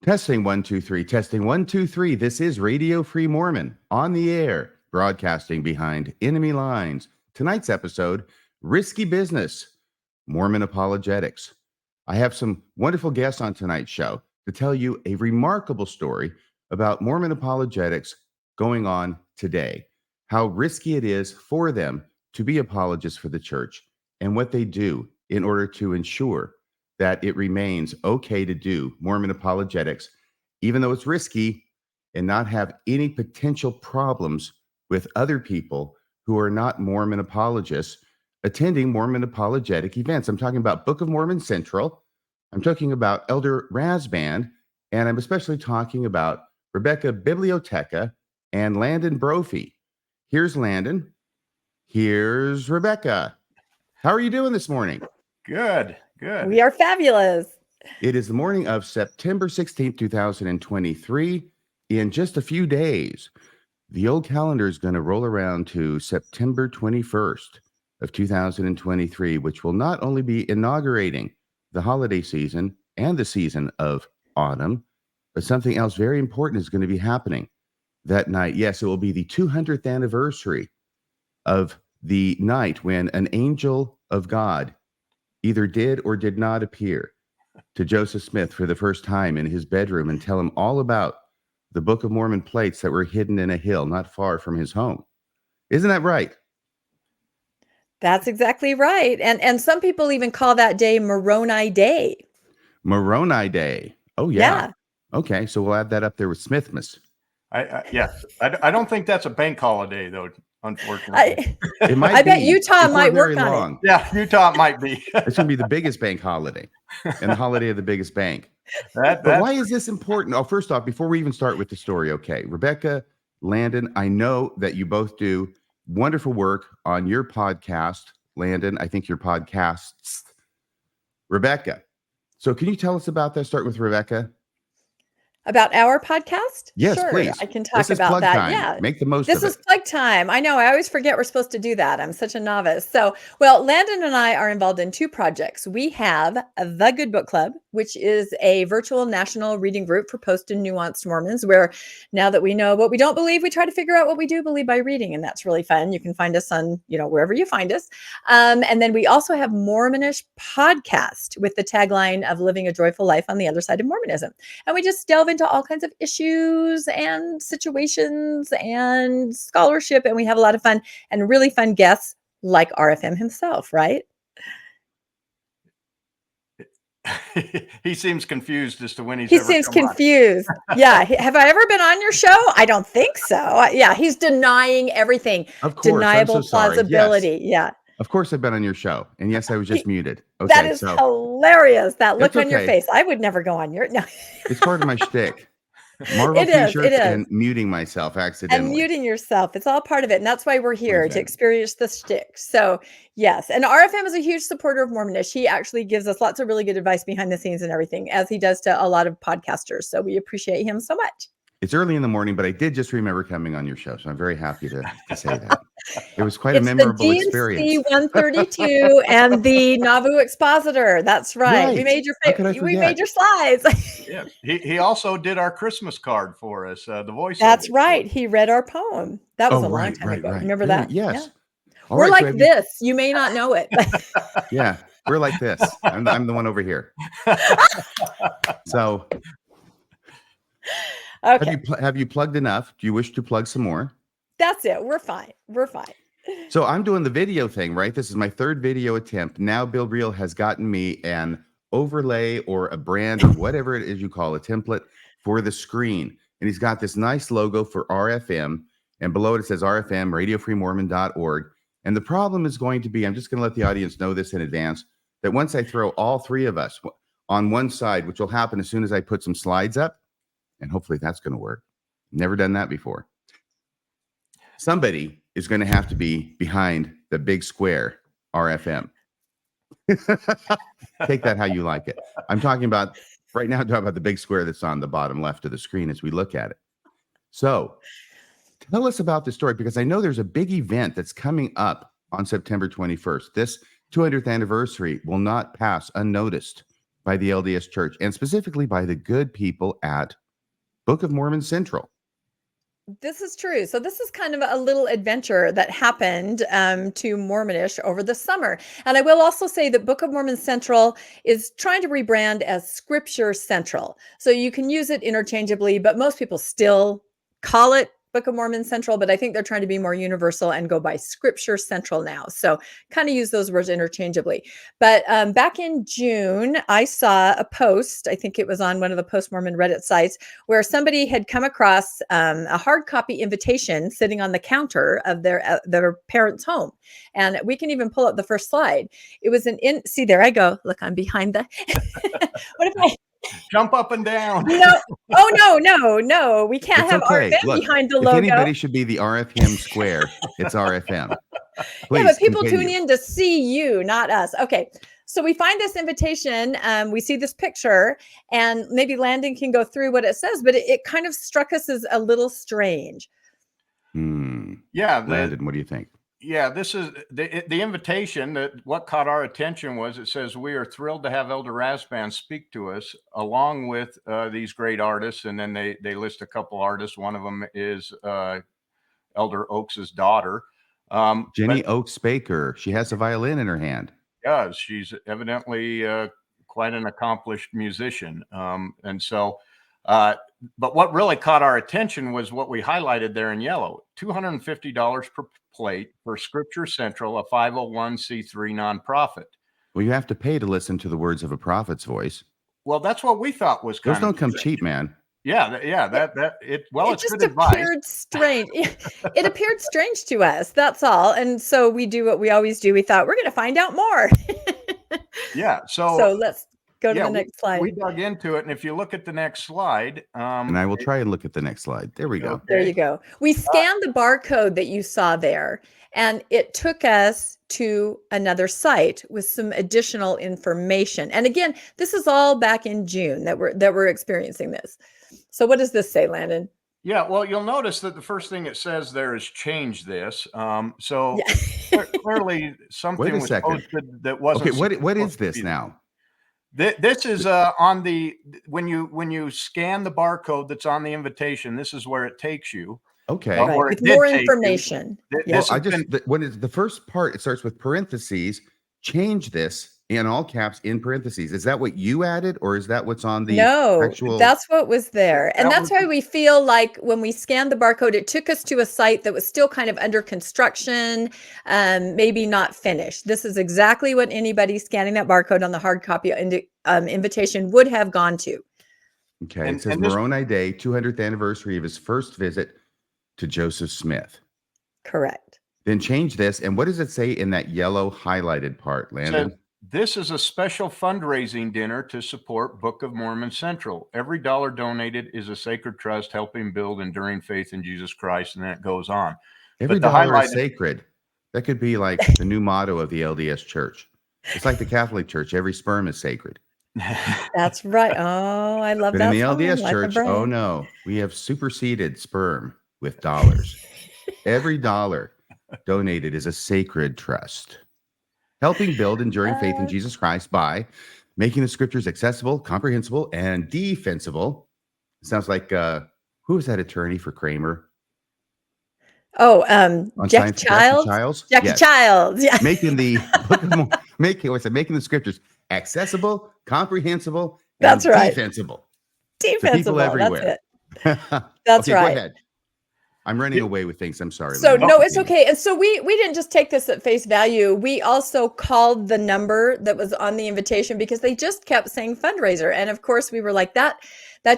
Testing 1 2 3. Testing 1 2 3. This is Radio Free Mormon on the air, broadcasting behind enemy lines. Tonight's episode, Risky Business, Mormon Apologetics. I have some wonderful guests on tonight's show to tell you a remarkable story about Mormon apologetics going on today, how risky it is for them to be apologists for the church, and what they do in order to ensure that it remains okay to do Mormon apologetics, even though it's risky, and not have any potential problems with other people who are not Mormon apologists attending Mormon apologetic events. I'm talking about Book of Mormon Central. I'm talking about Elder Razband, and I'm especially talking about Rebecca Bibliotheca and Landon Brophy. Here's Landon. Here's Rebecca. How are you doing this morning? Good. We are fabulous. It is the morning of September 16th, 2023. In just a few days, the old calendar is going to roll around to September 21st of 2023, which will not only be inaugurating the holiday season and the season of autumn, but something else very important is going to be happening that night. Yes, it will be the 200th anniversary of the night when an angel of God either did or did not appear to Joseph Smith for the first time in his bedroom and tell him all about the Book of Mormon plates that were hidden in a hill not far from his home. Isn't that right? That's exactly right. And some people even call that day Moroni Day. Moroni Day. Oh, yeah. Okay, so we'll add that up there with Smithmas. I don't think that's a bank holiday, though, unfortunately. I bet Utah might work on it. Yeah, Utah might be. It's going to be the biggest bank holiday and the holiday of the biggest bank. But why is this important? Oh, first off, before we even start with the story, okay, Rebecca, Landon, I know that you both do wonderful work on your podcast. Landon, I think your podcasts. Rebecca, so can you tell us about that? Start with Rebecca. About our podcast? Yes, sure, please. I can talk about that. Time. Yeah. Make the most of it. This is plug time. I know. I always forget we're supposed to do that. I'm such a novice. So, well, Landon and I are involved in two projects. We have The Good Book Club, which is a virtual national reading group for post and nuanced Mormons, where now that we know what we don't believe, we try to figure out what we do believe by reading. And that's really fun. You can find us on, wherever you find us. And then we also have Mormonish Podcast with the tagline of living a joyful life on the other side of Mormonism. And we just delve into all kinds of issues and situations and scholarship. And we have a lot of fun and really fun guests like RFM himself, right? He seems confused as to when he seems confused. Yeah. Have I ever been on your show? I don't think so. Yeah. He's denying everything. Of course. Deniable plausibility. Yes. Yeah. Of course I've been on your show. And yes, I was just muted. Okay, that is hilarious. That look on your face. I would never go on your... No. It's part of my shtick. Marvel t-shirts and muting myself accidentally. And muting yourself. It's all part of it. And that's why we're here, to experience the shtick. So yes. And RFM is a huge supporter of Mormonish. He actually gives us lots of really good advice behind the scenes and everything, as he does to a lot of podcasters. So we appreciate him so much. It's early in the morning, but I did just remember coming on your show. So I'm very happy to say that. It was quite a memorable experience. The 132 and the Nauvoo Expositor. That's right. We made your slides. Yeah. He also did our Christmas card for us. The voice. That's right. He read our poem. That was a long time ago. Right. Remember that? Yes. Yeah. We're like this. You may not know it. Yeah, we're like this. I'm the one over here. So. Okay. Have you plugged enough? Do you wish to plug some more? That's it. We're fine. So I'm doing the video thing, right? This is my third video attempt. Now Bill Reel has gotten me an overlay or a brand or whatever it is you call a template for the screen. And he's got this nice logo for RFM. And below it says RFM, radiofreemormon.org. And the problem is going to be, I'm just going to let the audience know this in advance, that once I throw all three of us on one side, which will happen as soon as I put some slides up, and hopefully that's going to work. Never done that before. Somebody is going to have to be behind the big square RFM. Take that how you like it. I'm talking about right now, the big square that's on the bottom left of the screen as we look at it. So tell us about the story, because I know there's a big event that's coming up on September 21st. This 200th anniversary will not pass unnoticed by the LDS Church, and specifically by the good people at Book of Mormon Central. This is true. So this is kind of a little adventure that happened to Mormonish over the summer. And I will also say that Book of Mormon Central is trying to rebrand as Scripture Central. So you can use it interchangeably, but most people still call it Book of Mormon Central, but I think they're trying to be more universal and go by Scripture Central now. So kind of use those words interchangeably. But back in June, I saw a post, I think it was on one of the Post-Mormon Reddit sites, where somebody had come across a hard copy invitation sitting on the counter of their parents' home. And we can even pull up the first slide. It was see, there I go. Look, I'm behind the, what if I, Jump up and down. no, oh no, we can't It's have okay. RFM Look, behind the if logo. anybody should be the RFM square, it's RFM. Please, Yeah, but people continue. tune in to see you, not us. Okay. So we find this invitation, we see this picture, and maybe Landon can go through what it says, but it kind of struck us as a little strange. Yeah. Landon, what do you think? Yeah, this is the invitation. That what caught our attention was it says, "We are thrilled to have Elder Rasband speak to us, along with these great artists." And then they list a couple artists. One of them is Elder Oakes's daughter, Jenny Oakes Baker. She has a violin in her hand. Yeah, she's evidently quite an accomplished musician, and so. But what really caught our attention was what we highlighted there in yellow: $250 per plate for Scripture Central, a 501c3 nonprofit. Well, you have to pay to listen to the words of a prophet's voice. Well, that's what we thought was kind Those don't come cheap, man. Yeah, it's just good advice. appeared strange. It appeared strange to us. That's all. And so we do what we always do. We thought we're going to find out more. Yeah. So let's go to the next slide. We dug into it, and if you look at the next slide, and I will try and look at the next slide. There we go. Okay. There you go. We scanned the barcode that you saw there, and it took us to another site with some additional information. And again, this is all back in June that we're experiencing this. So what does this say, Landon? Yeah, well, you'll notice that the first thing it says there is change this. So clearly something was posted that wasn't. Okay, what is this now? This is on the when you scan the barcode that's on the invitation. This is where it takes you. Okay, right. With more information. Well, when it's the first part, it starts with parentheses. Change this in all caps in parentheses. Is that what you added, or is that what's on the actual? That's what was there. And that's why we feel like when we scanned the barcode, it took us to a site that was still kind of under construction, maybe not finished. This is exactly what anybody scanning that barcode on the hard copy invitation would have gone to. Okay, it says Moroni Day, 200th anniversary of his first visit to Joseph Smith. Correct. Then change this. And what does it say in that yellow highlighted part, Landon? This is a special fundraising dinner to support Book of Mormon Central. Every dollar donated is a sacred trust helping build enduring faith in Jesus Christ. And then it goes on. Every dollar is sacred. That could be like the new motto of the LDS Church. It's like the Catholic Church. Every sperm is sacred. That's right. Oh, I love that. But in the LDS Church, oh no, we have superseded sperm with dollars. Every dollar donated is a sacred trust, helping build enduring faith in Jesus Christ by making the scriptures accessible, comprehensible, and defensible. Sounds like who was that attorney for Kramer? Oh, Jackie Childs. Jackie Childs. Yeah. Making the making the scriptures accessible, comprehensible, and that's right. Defensible. Defensible. People everywhere. That's it. That's okay, right. Go ahead. I'm running away with things. I'm sorry. So no, it's okay. And so we didn't just take this at face value. We also called the number that was on the invitation because they just kept saying fundraiser. And of course we were like, that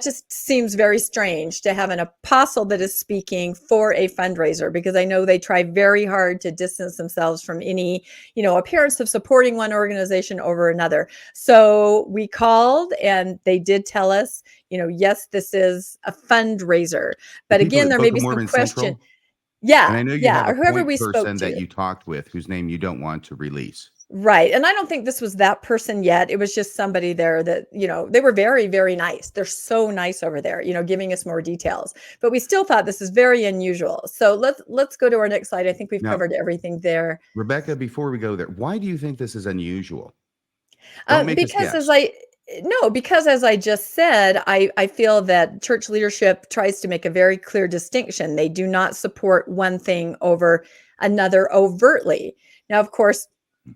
just seems very strange to have an apostle that is speaking for a fundraiser, because I know they try very hard to distance themselves from any, appearance of supporting one organization over another. So we called and they did tell us, yes, this is a fundraiser. But again, there may be some question. Yeah. And I know you have or whoever we spoke to that you talked with whose name you don't want to release. Right. And I don't think this was that person yet. It was just somebody there that, they were very, very nice. They're so nice over there, giving us more details. But we still thought this is very unusual. So let's go to our next slide. I think we've covered everything there. Rebecca, before we go there, why do you think this is unusual? Because No, because as I just said, I feel that church leadership tries to make a very clear distinction. They do not support one thing over another overtly. Now, of course,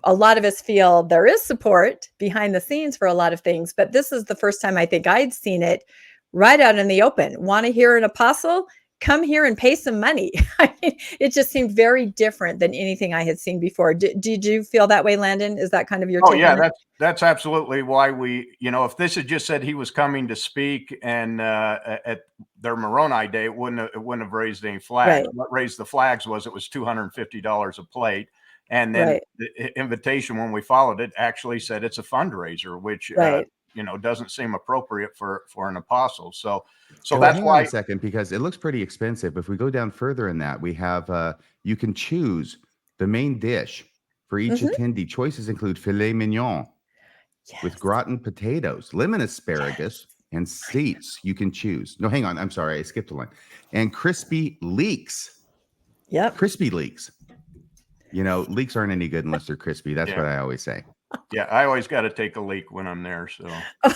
a lot of us feel there is support behind the scenes for a lot of things, but this is the first time I think I'd seen it right out in the open. Want to hear an apostle? Come here and pay some money. I mean, it just seemed very different than anything I had seen before. Did you feel that way, Landon? Is that kind of your Oh take yeah, on it? that's absolutely why we, if this had just said he was coming to speak and at their Moroni day, it wouldn't have raised any flags. Right. What raised the flags was it was $250 a plate. And then Right. the invitation, when we followed it, actually said it's a fundraiser, which Right. doesn't seem appropriate for an apostle. So Well, that's hang on why. a second, because it looks pretty expensive. If we go down further in that, we have you can choose the main dish for each Mhm. attendee. Choices include filet mignon with Yes. gratin potatoes, lemon asparagus, and seats. You can choose. No, hang on. I'm sorry, I skipped a line. And crispy leeks. Yep. Crispy leeks. Leeks aren't any good unless they're crispy. That's Yeah. what I always say. Yeah, I always got to take a leak when I'm there. So Oh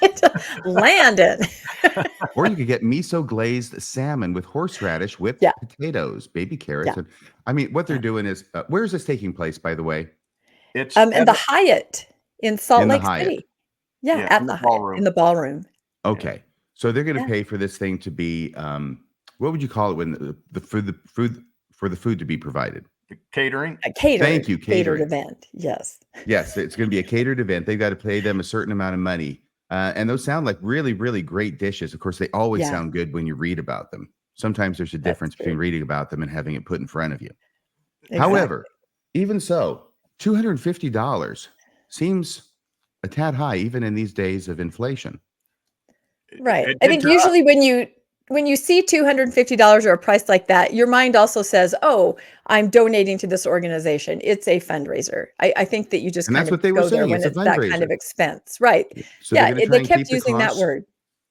my God. Landon. Or you could get miso glazed salmon with horseradish, whipped Yeah. potatoes, baby carrots. Yeah. And I mean, what they're Yeah. doing is, where is this taking place, by the way? it's And the Hyatt in Salt In the Lake Hyatt. City. Yeah, Yeah, at in the the Hyatt, ballroom. in the ballroom. Okay. So they're going to Yeah. pay for this thing to be, what would you call it when the food to be provided? catering. A catered, Thank you, catered catering. event. Yes. Yes, it's going to be a catered event. They've got to pay them a certain amount of money. And those sound like really, really great dishes. Of course, they always Yeah. sound good when you read about them. Sometimes there's a That's difference true. between reading about them and having it put in front of you. Exactly. However, even so, $250 seems a tad high, even in these days of inflation. Right. It I did think to us. usually when you see $250 or a price like that, your mind also says, "Oh, I'm donating to this organization. It's a fundraiser." I think that you just And kind that's of what they were go there saying. when It's a it's that kind of fundraiser. expense. Right. So they're Yeah, going to try they and kept keep the using that costs word.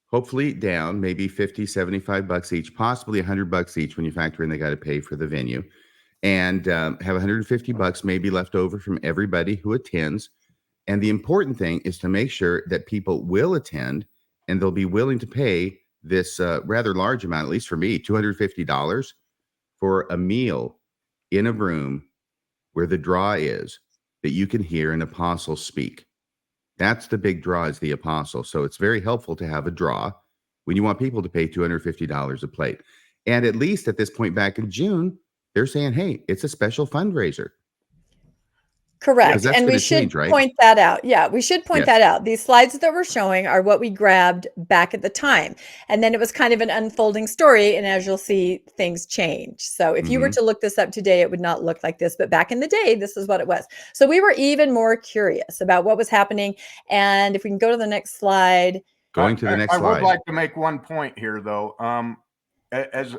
hopefully down, maybe 50, 75 bucks each, possibly $100 each when you factor in they got to pay for the venue, and have 150 bucks maybe left over from everybody who attends. And the important thing is to make sure that people will attend and they'll be willing to pay this rather large amount, at least for me, $250 for a meal in a room where the draw is that you can hear an apostle speak. That's the big draw, is the apostle. So it's very helpful to have a draw when you want people to pay $250 a plate. And at least at this point back in June, they're saying, hey, it's a special fundraiser. Correct. Because that's And we going to should change, right? point that out. Yeah, we should point Yes. that out. These slides that we're showing are what we grabbed back at the time. And then it was kind of an unfolding story. And as you'll see, things change. So if you were Mhm. to look this up today, it would not look like this. But back in the day, this is what it was. So we were even more curious about what was happening. And if we can go to the next slide. Going to the next I would slide. like to make one point here, though. As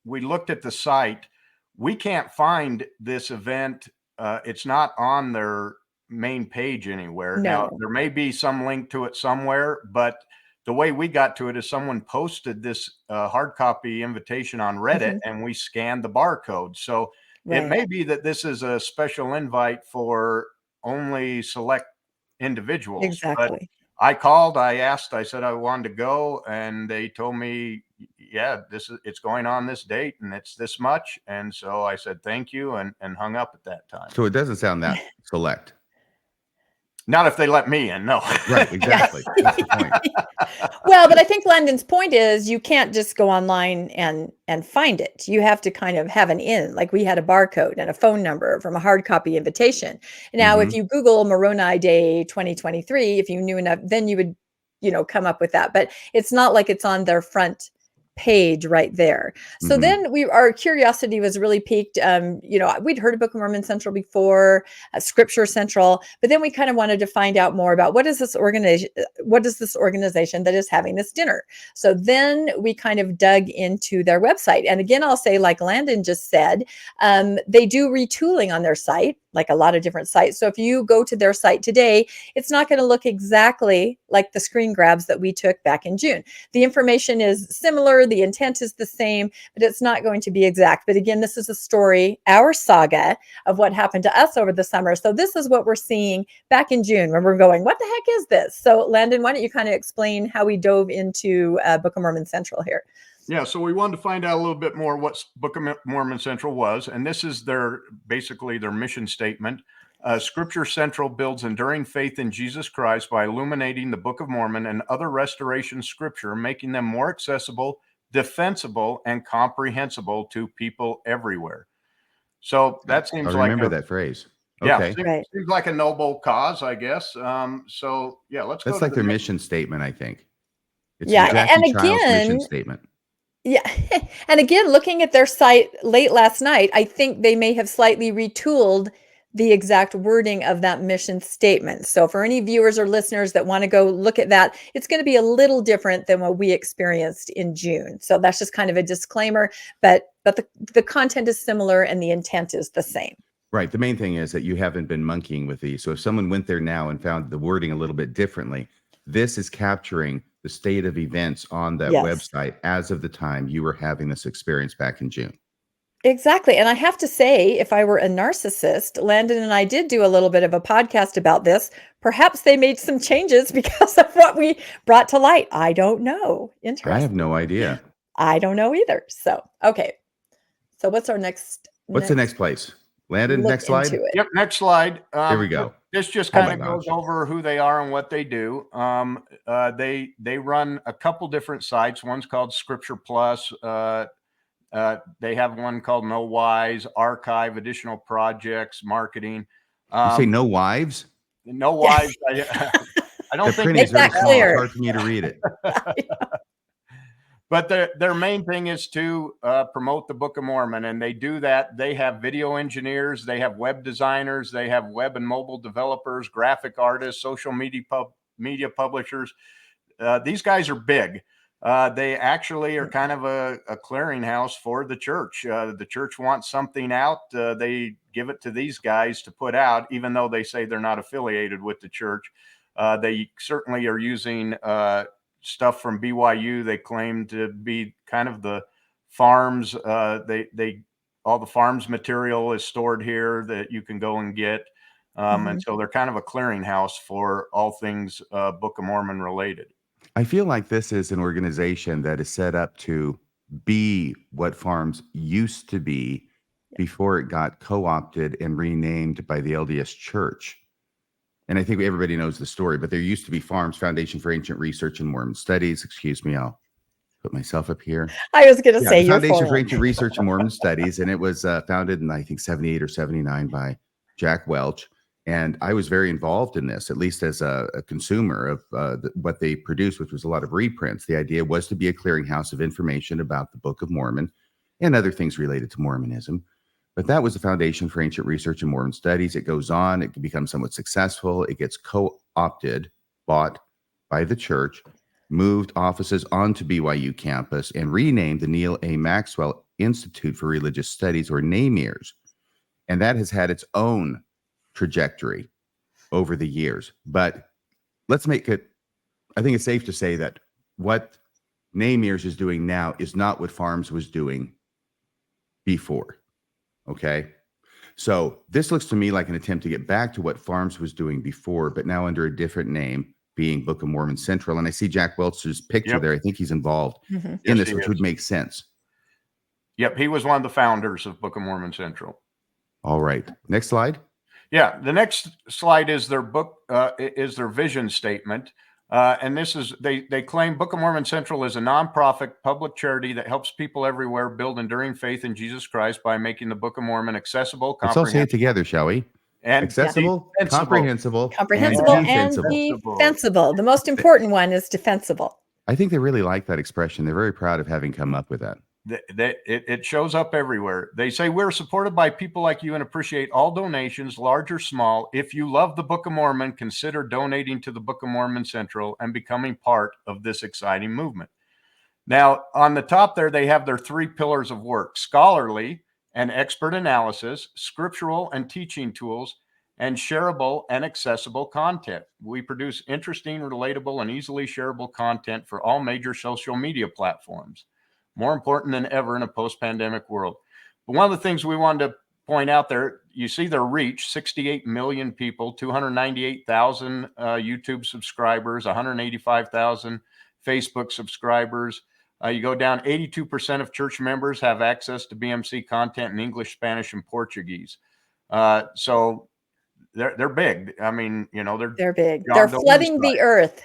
we looked at the site, we can't find this event. It's not on their main page anywhere. Now, No. there may be some link to it somewhere, but the way we got to it is someone posted this hard copy invitation on Reddit, and we scanned the barcode. So it Right. may be that this is a special invite for only select individuals. But Exactly. I called, I asked, I said I wanted to go, and they told me, yeah, it's going on this date and it's this much. And so I said thank you and hung up at that time. So it doesn't sound that select. Not if they let me in, no. Right, exactly. That's the point. Well, but I think Landon's point is you can't just go online and find it. You have to kind of have an in, like we had a barcode and a phone number from a hard copy invitation. Now, if you Google Moroni Day 2023, if you knew enough, then you would, come up with that. But it's not like it's on their front page right there. So then our curiosity was really piqued. We'd heard of Book of Mormon Central before, Scripture Central, but then we kind of wanted to find out more about what is this organization that is having this dinner. So then we kind of dug into their website. And again, I'll say, like Landon just said, they do retooling on their site. like a lot of different sites. So if you go to their site today, it's not going to look exactly like the screen grabs that we took back in June. The information is similar, the intent is the same, but it's not going to be exact. But again, this is a story, our saga of what happened to us over the summer. So this is what we're seeing back in June when we're going, what the heck is this? So Landon, why don't you kind of explain how we dove into Book of Mormon Central here? Yeah, so we wanted to find out a little bit more what Book of Mormon Central was, and this is basically their mission statement. Scripture Central builds enduring faith in Jesus Christ by illuminating the Book of Mormon and other restoration scripture, making them more accessible, defensible, and comprehensible to people everywhere. So that seems I remember that phrase. Okay. Yeah, seems like a noble cause, I guess. So yeah, let's go. That's like their mission statement, I think. It's Yeah, Jackie and Child's mission again, statement. yeah. And again, looking at their site late last night, I think they may have slightly retooled the exact wording of that mission statement. So for any viewers or listeners that want to go look at that, it's going to be a little different than what we experienced in June. So that's just kind of a disclaimer, but the content is similar and the intent is the same. Right. The main thing is that you haven't been monkeying with these. So if someone went there now and found the wording a little bit differently, this is capturing the state of events on that website as of the time you were having this experience back in June. Exactly. And I have to say, if I were a narcissist, Landon and I did do a little bit of a podcast about this. Perhaps they made some changes because of what we brought to light. I don't know. Interesting. I have no idea. I don't know either. So, okay. So what's our next? What's the next place? Landon, next slide. Yep, next slide. Here we go. This just kind of goes over who they are and what they do. They run a couple different sites. One's called Scripture Plus. They have one called No Wise, Archive, Additional Projects, Marketing. You say No Wives? No Wives. I don't think it's very small. It's hard for me to read it. But their main thing is to promote the Book of Mormon, and they do that. They have video engineers, they have web designers, they have web and mobile developers, graphic artists, social media publishers. These guys are big. They actually are kind of a clearinghouse for the church. The church wants something out. They give it to these guys to put out, even though they say they're not affiliated with the church. They certainly are using stuff from BYU. They claim to be kind of the farms. All the farms material is stored here that you can go and get. And so they're kind of a clearinghouse for all things Book of Mormon related. I feel like this is an organization that is set up to be what farms used to be before it got co-opted and renamed by the LDS Church. And I think everybody knows the story, but there used to be Farms, Foundation for Ancient Research and Mormon Studies. Excuse me, I'll put myself up here. I was going to say your Foundation for Ancient Research and Mormon Studies, and it was founded in, I think, 78 or 79 by Jack Welch. And I was very involved in this, at least as a consumer of what they produced, which was a lot of reprints. The idea was to be a clearinghouse of information about the Book of Mormon and other things related to Mormonism. But that was the Foundation for Ancient Research and Mormon Studies. It goes on, it becomes somewhat successful. It gets co-opted, bought by the church, moved offices onto BYU campus, and renamed the Neil A. Maxwell Institute for Religious Studies, or NAMIRS. And that has had its own trajectory over the years. But let's make it, I think it's safe to say that what NAMIRS is doing now is not what Farms was doing before. Okay. So this looks to me like an attempt to get back to what Farms was doing before, but now under a different name, being Book of Mormon Central. And I see Jack Welch's picture there. I think he's involved in this, which would make sense. Yep. He was one of the founders of Book of Mormon Central. All right. Next slide. Yeah. The next slide is their book, is their vision statement. And this is, they claim Book of Mormon Central is a nonprofit public charity that helps people everywhere build enduring faith in Jesus Christ by making the Book of Mormon accessible, let's all say it together, shall we? And accessible, comprehensible, and defensible. The most important one is defensible. I think they really like that expression. They're very proud of having come up with that. It shows up everywhere. They say we're supported by people like you and appreciate all donations, large or small. If you love the Book of Mormon, consider donating to the Book of Mormon Central and becoming part of this exciting movement. Now, on the top there, they have their 3 pillars of work: scholarly, and expert analysis, scriptural and teaching tools, and shareable and accessible content. We produce interesting, relatable, and easily shareable content for all major social media platforms. More important than ever in a post-pandemic world. But one of the things we wanted to point out there, you see their reach, 68 million people, 298,000 YouTube subscribers, 185,000 Facebook subscribers. You go down, 82% of church members have access to BMC content in English, Spanish, and Portuguese. So they're big. I mean, they're big. They're flooding the earth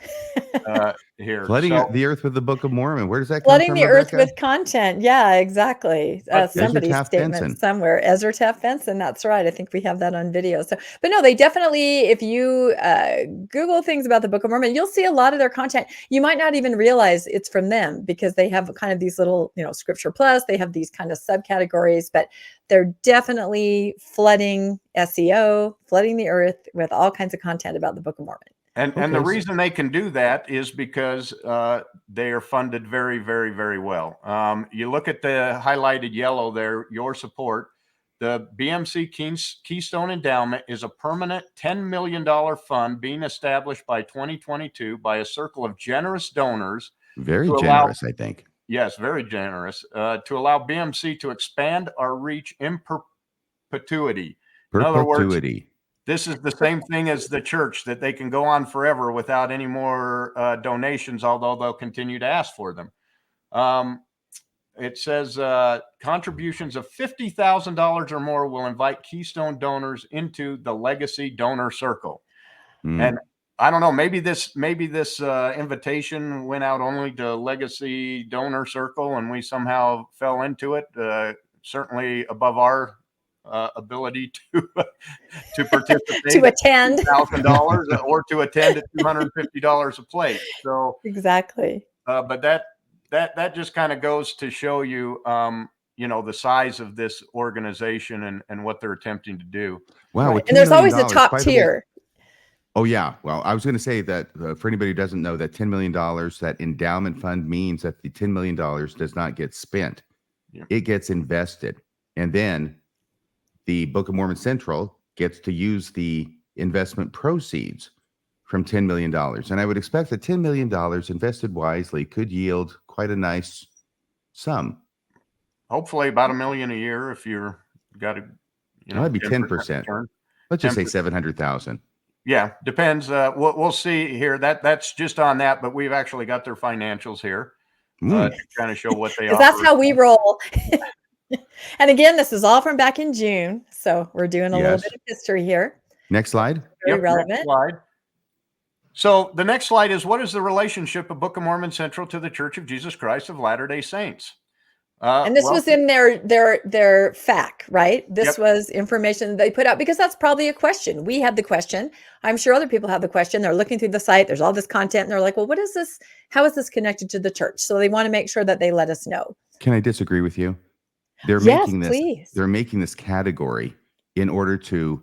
here. Flooding the earth with the Book of Mormon. Where does that come flooding from, the earth Rebecca? with content. Yeah, exactly. Somebody's statement somewhere. Ezra Taft Benson. That's right. I think we have that on video. So, but no, they definitely, if you Google things about the Book of Mormon, you'll see a lot of their content. You might not even realize it's from them because they have kind of these little, Scripture Plus. They have these kind of subcategories, but they're definitely flooding SEO, flooding the earth with all kinds of content about the Book of Mormon. And the reason they can do that is because they are funded very, very, very well. You look at the highlighted yellow there, your support. The BMC Keystone Endowment is a permanent $10 million fund being established by 2022 by a circle of generous donors. Very generous, I think. Yes, very generous, to allow BMC to expand our reach in perpetuity. In other words, this is the same thing as the church, that they can go on forever without any more donations, although they'll continue to ask for them. It says contributions of $50,000 or more will invite Keystone donors into the Legacy Donor Circle. And I don't know, maybe this invitation went out only to Legacy Donor Circle and we somehow fell into it, certainly above our ability to participate, to attend $1,000 or to attend at $250 a plate. So exactly. But that just kind of goes to show you, the size of this organization and what they're attempting to do. Wow. Right. And there's always a top tier. Oh, yeah. Well, I was going to say that for anybody who doesn't know, that $10 million, that endowment fund means that the $10 million does not get spent. Yeah. It gets invested. And then the Book of Mormon Central gets to use the investment proceeds from $10 million. And I would expect that $10 million invested wisely could yield quite a nice sum. Hopefully about $1 million a year if you're got a, that'd be 10%. Return. Let's just say 700,000. Yeah, depends. We'll see here. That's just on that, but we've actually got their financials here to kind of show what they are. That's how we roll. And again, this is all from back in June, so we're doing a little bit of history here. Next slide. Very relevant. Next slide. So the next slide is, what is the relationship of Book of Mormon Central to the Church of Jesus Christ of Latter-day Saints? And this was in their FAQ, right? This was information they put out because that's probably a question. We had the question. I'm sure other people have the question. They're looking through the site. There's all this content. And they're like, well, what is this? How is this connected to the church? So they want to make sure that they let us know. Can I disagree with you? They're making this category in order to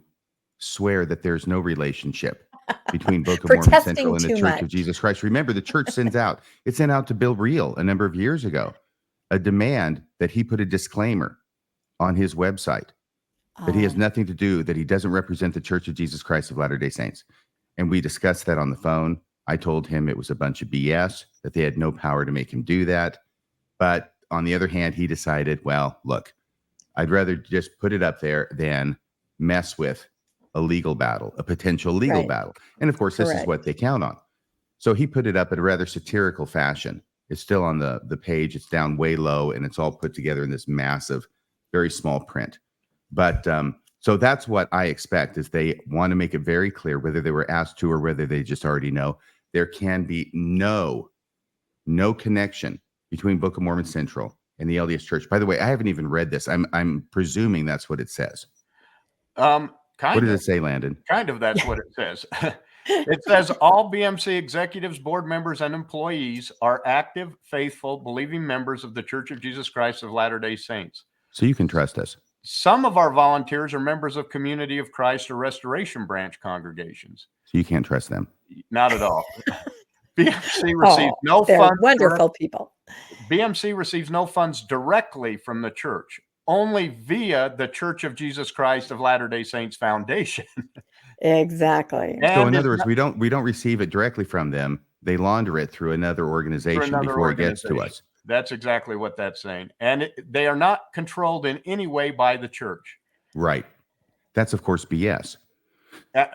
swear that there's no relationship between Book of Mormon Central and the Church of Jesus Christ. Remember, the church sent out to Bill Reel a number of years ago a demand that he put a disclaimer on his website that he has nothing to do, that he doesn't represent the Church of Jesus Christ of Latter-day Saints. And we discussed that on the phone. I told him it was a bunch of BS, that they had no power to make him do that. But on the other hand, he decided, well, look, I'd rather just put it up there than mess with a legal battle, a potential legal battle. And of course, this is what they count on. So he put it up in a rather satirical fashion. It's still on the page. It's down way low, and it's all put together in this massive, very small print. But so that's what I expect, is they want to make it very clear, whether they were asked to or whether they just already know, there can be no connection between Book of Mormon Central and the LDS Church. By the way, I haven't even read this. I'm presuming that's what it says. What does it say, Landon? Kind of, that's what it says. It says all BMC executives, board members, and employees are active, faithful, believing members of the Church of Jesus Christ of Latter-day Saints. So you can trust us. Some of our volunteers are members of Community of Christ or Restoration Branch congregations. So you can't trust them? Not at all. BMC receives no funds. Wonderful people. BMC receives no funds directly from the church. only via the Church of Jesus Christ of Latter-day Saints Foundation. Exactly. So in And other words, we don't receive it directly from them. They launder it through another organization before it gets to us. That's exactly what that's saying. And they are not controlled in any way by the church. Right. That's, of course, BS.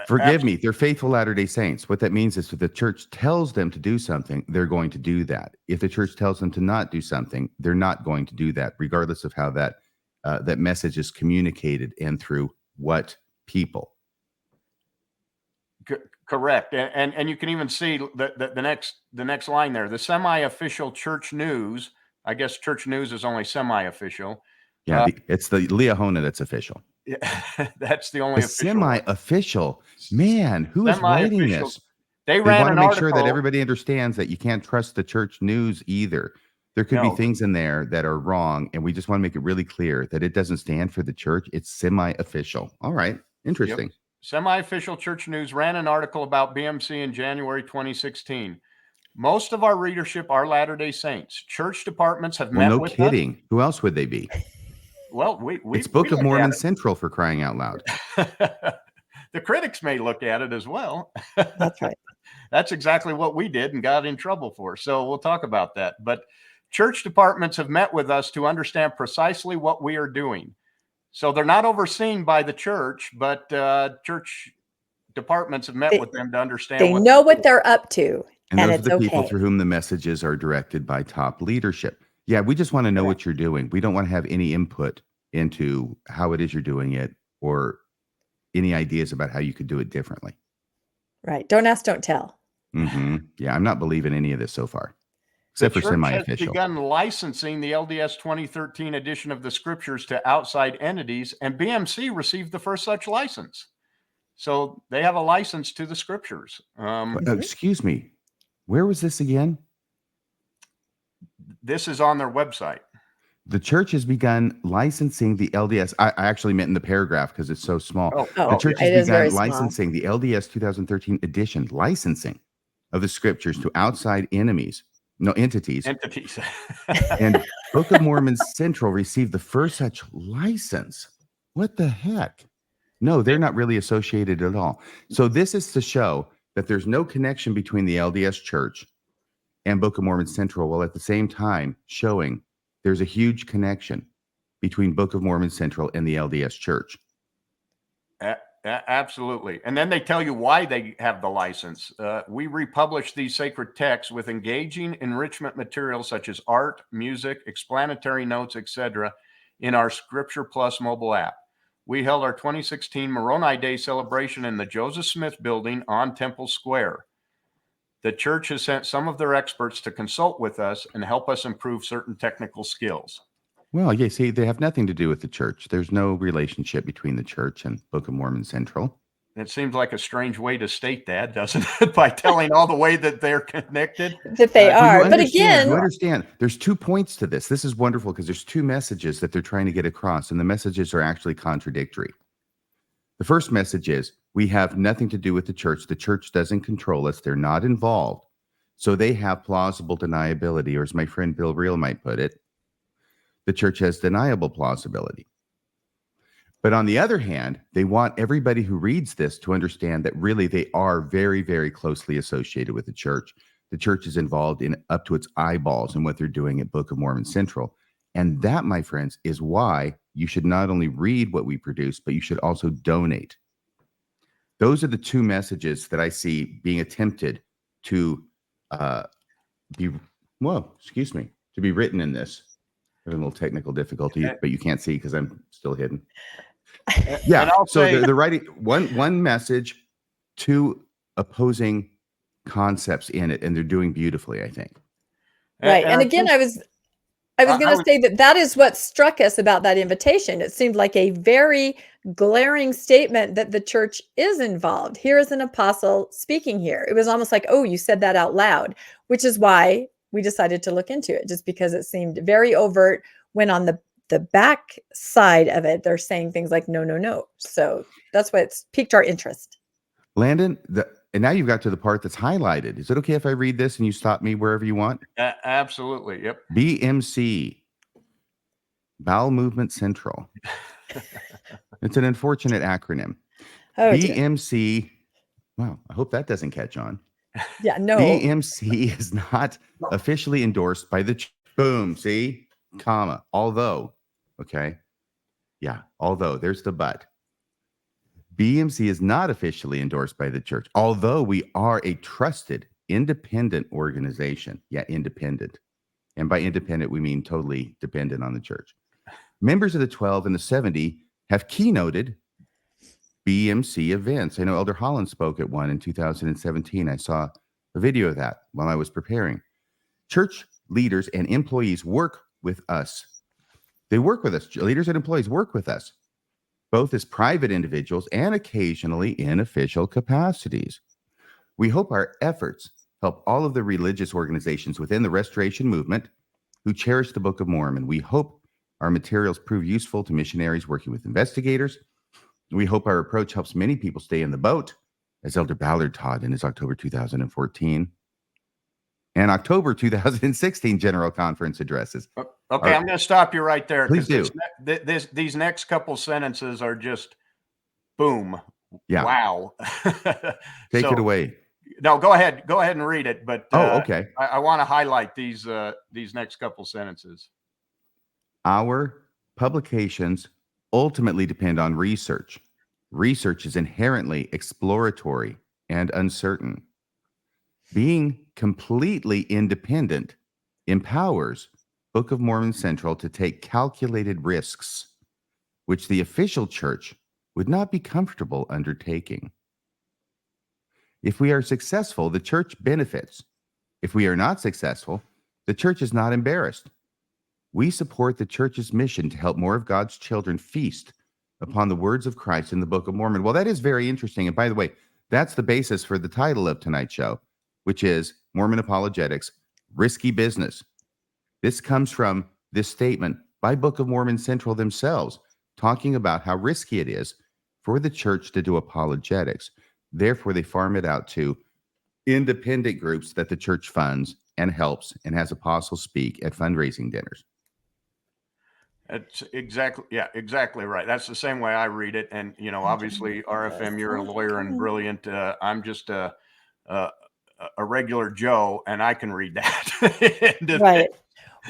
Forgive me. They're faithful Latter-day Saints. What that means is if the church tells them to do something, they're going to do that. If the church tells them to not do something, they're not going to do that, regardless of how that message is communicated and through what people. Correct. And you can even see the next line there. The semi-official church news. I guess church news is only semi-official. Yeah, it's the Liahona that's official. Yeah, that's the only official semi-official. Man, who is writing this? They want to make article, sure that everybody understands that you can't trust the church news either. There could be things in there that are wrong, and we just want to make it really clear that it doesn't stand for the church. It's semi-official. All right, interesting. Yep. Semi-official church news ran an article about BMC in January 2016. Most of our readership are Latter-day Saints. Church departments have met with us. No kidding. Who else would they be? Well, it's Book of Mormon Central, for crying out loud. The critics may look at it as well. That's right. That's exactly what we did and got in trouble for. So we'll talk about that. But church departments have met with us to understand precisely what we are doing. So they're not overseen by the church, but church departments have met with them to understand. They know what they're up to. And those are the people through whom the messages are directed by top leadership. Yeah, we just want to know what you're doing. We don't want to have any input into how it is you're doing it or any ideas about how you could do it differently. Right. Don't ask, don't tell. Mm-hmm. Yeah, I'm not believing any of this so far, except for semi-official. The church has begun licensing the LDS 2013 edition of the scriptures to outside entities, and BMC received the first such license. So they have a license to the scriptures. Excuse me. Where was this again? This is on their website. The church has begun licensing the LDS. I actually meant in the paragraph because it's so small. The church has begun licensing the LDS 2013 edition, licensing of the scriptures to outside entities. And Book of Mormon Central received the first such license. What the heck? No, they're not really associated at all. So this is to show that there's no connection between the LDS Church and Book of Mormon Central, while at the same time showing there's a huge connection between Book of Mormon Central and the LDS Church. Absolutely. And then they tell you why they have the license. We republish these sacred texts with engaging enrichment materials such as art, music, explanatory notes, etc. in our Scripture Plus mobile app. We held our 2016 Moroni Day celebration in the Joseph Smith building on Temple Square. The church has sent some of their experts to consult with us and help us improve certain technical skills. Well, yeah, see, they have nothing to do with the church. There's no relationship between the church and Book of Mormon Central. It seems like a strange way to state that, doesn't it? By telling all the way that they're connected. That they are. But again, you understand, there's 2 points to this. This is wonderful because there's 2 messages that they're trying to get across, and the messages are actually contradictory. The first message is, we have nothing to do with the church. The church doesn't control us. They're not involved. So they have plausible deniability, or as my friend Bill Reel might put it, the church has deniable plausibility. But on the other hand, they want everybody who reads this to understand that really they are very, very closely associated with the church. The church is involved in up to its eyeballs in what they're doing at Book of Mormon Central. And that, my friends, is why you should not only read what we produce, but you should also donate. Those are the 2 messages that I see being attempted to be written in this. A little technical difficulty, but you can't see because I'm still hidden. Yeah. So they're writing one message, 2 opposing concepts in it, and they're doing beautifully, I think. Right. And again, I was going to say that is what struck us about that invitation. It seemed like a very glaring statement that the church is involved. Here is an apostle speaking here. It was almost like, oh, you said that out loud, which is why we decided to look into it, just because it seemed very overt when on the back side of it, they're saying things like, no, no, no. So that's why it's piqued our interest. Landon, and now you've got to the part that's highlighted. Is it okay if I read this and you stop me wherever you want? Absolutely. Yep. BMC Bowel Movement Central. It's an unfortunate acronym. Oh, dear. BMC. Wow, I hope that doesn't catch on. Yeah, no. BMC is not officially endorsed by the boom, see? Comma. Although, okay. Yeah, although there's the but. BMC is not officially endorsed by the church, although we are a trusted, independent organization. Yeah, independent. And by independent, we mean totally dependent on the church. Members of the 12 and the 70 have keynoted BMC events. I know Elder Holland spoke at one in 2017. I saw a video of that while I was preparing. Church leaders and employees work with us. They work with us. Leaders and employees work with us, both as private individuals and occasionally in official capacities. We hope our efforts help all of the religious organizations within the Restoration Movement who cherish the Book of Mormon. We hope our materials prove useful to missionaries working with investigators. We hope our approach helps many people stay in the boat, as Elder Ballard taught in his October 2014 and October 2016 General Conference addresses. Okay, I'm going to stop you right there. Please do. These next couple sentences are just boom. Yeah. Wow. Take it away. No, go ahead. Go ahead and read it. But okay. I want to highlight these next couple sentences. Our publications ultimately depend on research. Research is inherently exploratory and uncertain. Being completely independent empowers Book of Mormon Central to take calculated risks, which the official church would not be comfortable undertaking. If we are successful, the church benefits. If we are not successful, the church is not embarrassed. We support the church's mission to help more of God's children feast upon the words of Christ in the Book of Mormon. Well, that is very interesting. And by the way, that's the basis for the title of tonight's show, which is Mormon Apologetics, Risky Business. This comes from this statement by Book of Mormon Central themselves, talking about how risky it is for the church to do apologetics. Therefore, they farm it out to independent groups that the church funds and helps and has apostles speak at fundraising dinners. That's exactly right. That's the same way I read it. And, obviously, RFM, you're a lawyer and brilliant. I'm just a regular Joe, and I can read that. Right.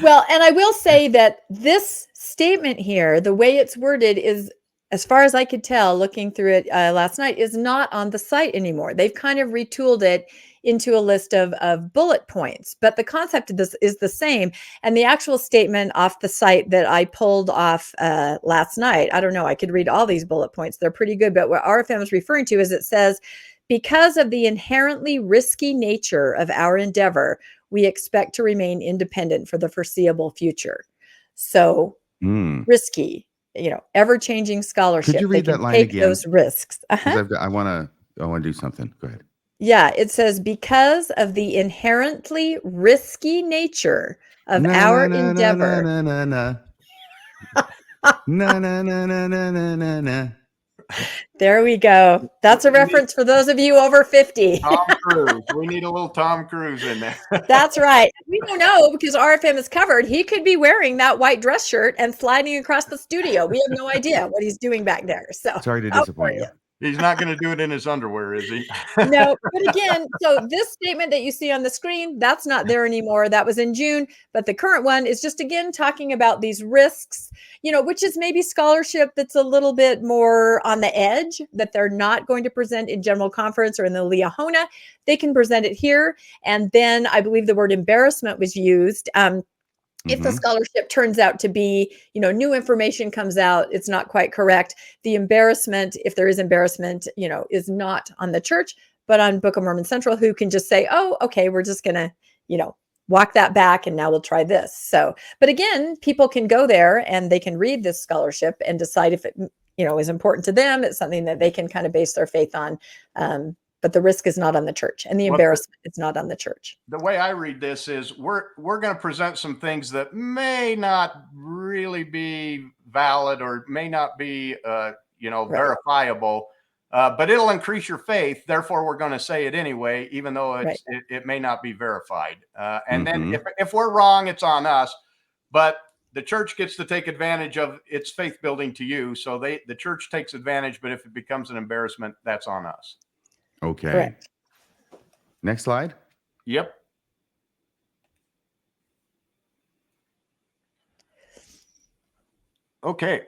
Well, and I will say that this statement here, the way it's worded is, as far as I could tell, looking through it last night, is not on the site anymore. They've kind of retooled it into a list of bullet points, but the concept of this is the same. And the actual statement off the site that I pulled off last night, I don't know, I could read all these bullet points. They're pretty good. But what RFM is referring to is it says, because of the inherently risky nature of our endeavor, we expect to remain independent for the foreseeable future. So risky, ever-changing scholarship. Could you read that line take again? Those risks. I want to do something. Go ahead. Yeah, it says, because of the inherently risky nature of our endeavor. There we go. That's a reference for those of you over 50. Tom Cruise. We need a little Tom Cruise in there. That's right. We don't know because RFM is covered. He could be wearing that white dress shirt and sliding across the studio. We have no idea what he's doing back there. So sorry to disappoint you. He's not going to do it in his underwear, is he? No, but again, so this statement that you see on the screen, that's not there anymore. That was in June, but the current one is just, again, talking about these risks, which is maybe scholarship that's a little bit more on the edge, that they're not going to present in general conference or in the Liahona. They can present it here. And then I believe the word embarrassment was used. If the scholarship turns out to be, new information comes out, it's not quite correct. The embarrassment, if there is embarrassment, is not on the church, but on Book of Mormon Central, who can just say, oh, okay, we're just going to, walk that back and now we'll try this. So, but again, people can go there and they can read this scholarship and decide if it, is important to them. It's something that they can kind of base their faith on. But the risk is not on the church, and the embarrassment is not on the church. The way I read this is we're going to present some things that may not really be valid or may not be, verifiable, but it'll increase your faith. Therefore, we're going to say it anyway, even though it may not be verified. And then if we're wrong, it's on us. But the church gets to take advantage of its faith building to you. So the church takes advantage, but if it becomes an embarrassment, that's on us. Okay. Correct. Next slide. Yep. Okay.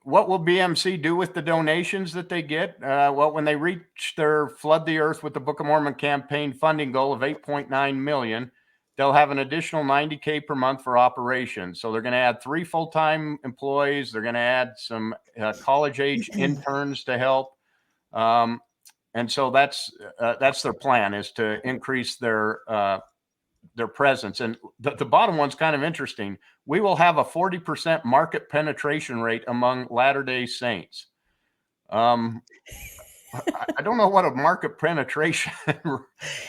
What will BMC do with the donations that they get? Well, when they reach their Flood the Earth with the Book of Mormon campaign funding goal of $8.9 million, they'll have an additional $90K per month for operations. So they're going to add 3 full-time employees. They're going to add some college-age interns to help. And so that's their plan, is to increase their presence. And the bottom one's kind of interesting. We will have a 40% market penetration rate among Latter-day Saints. I don't know what a market penetration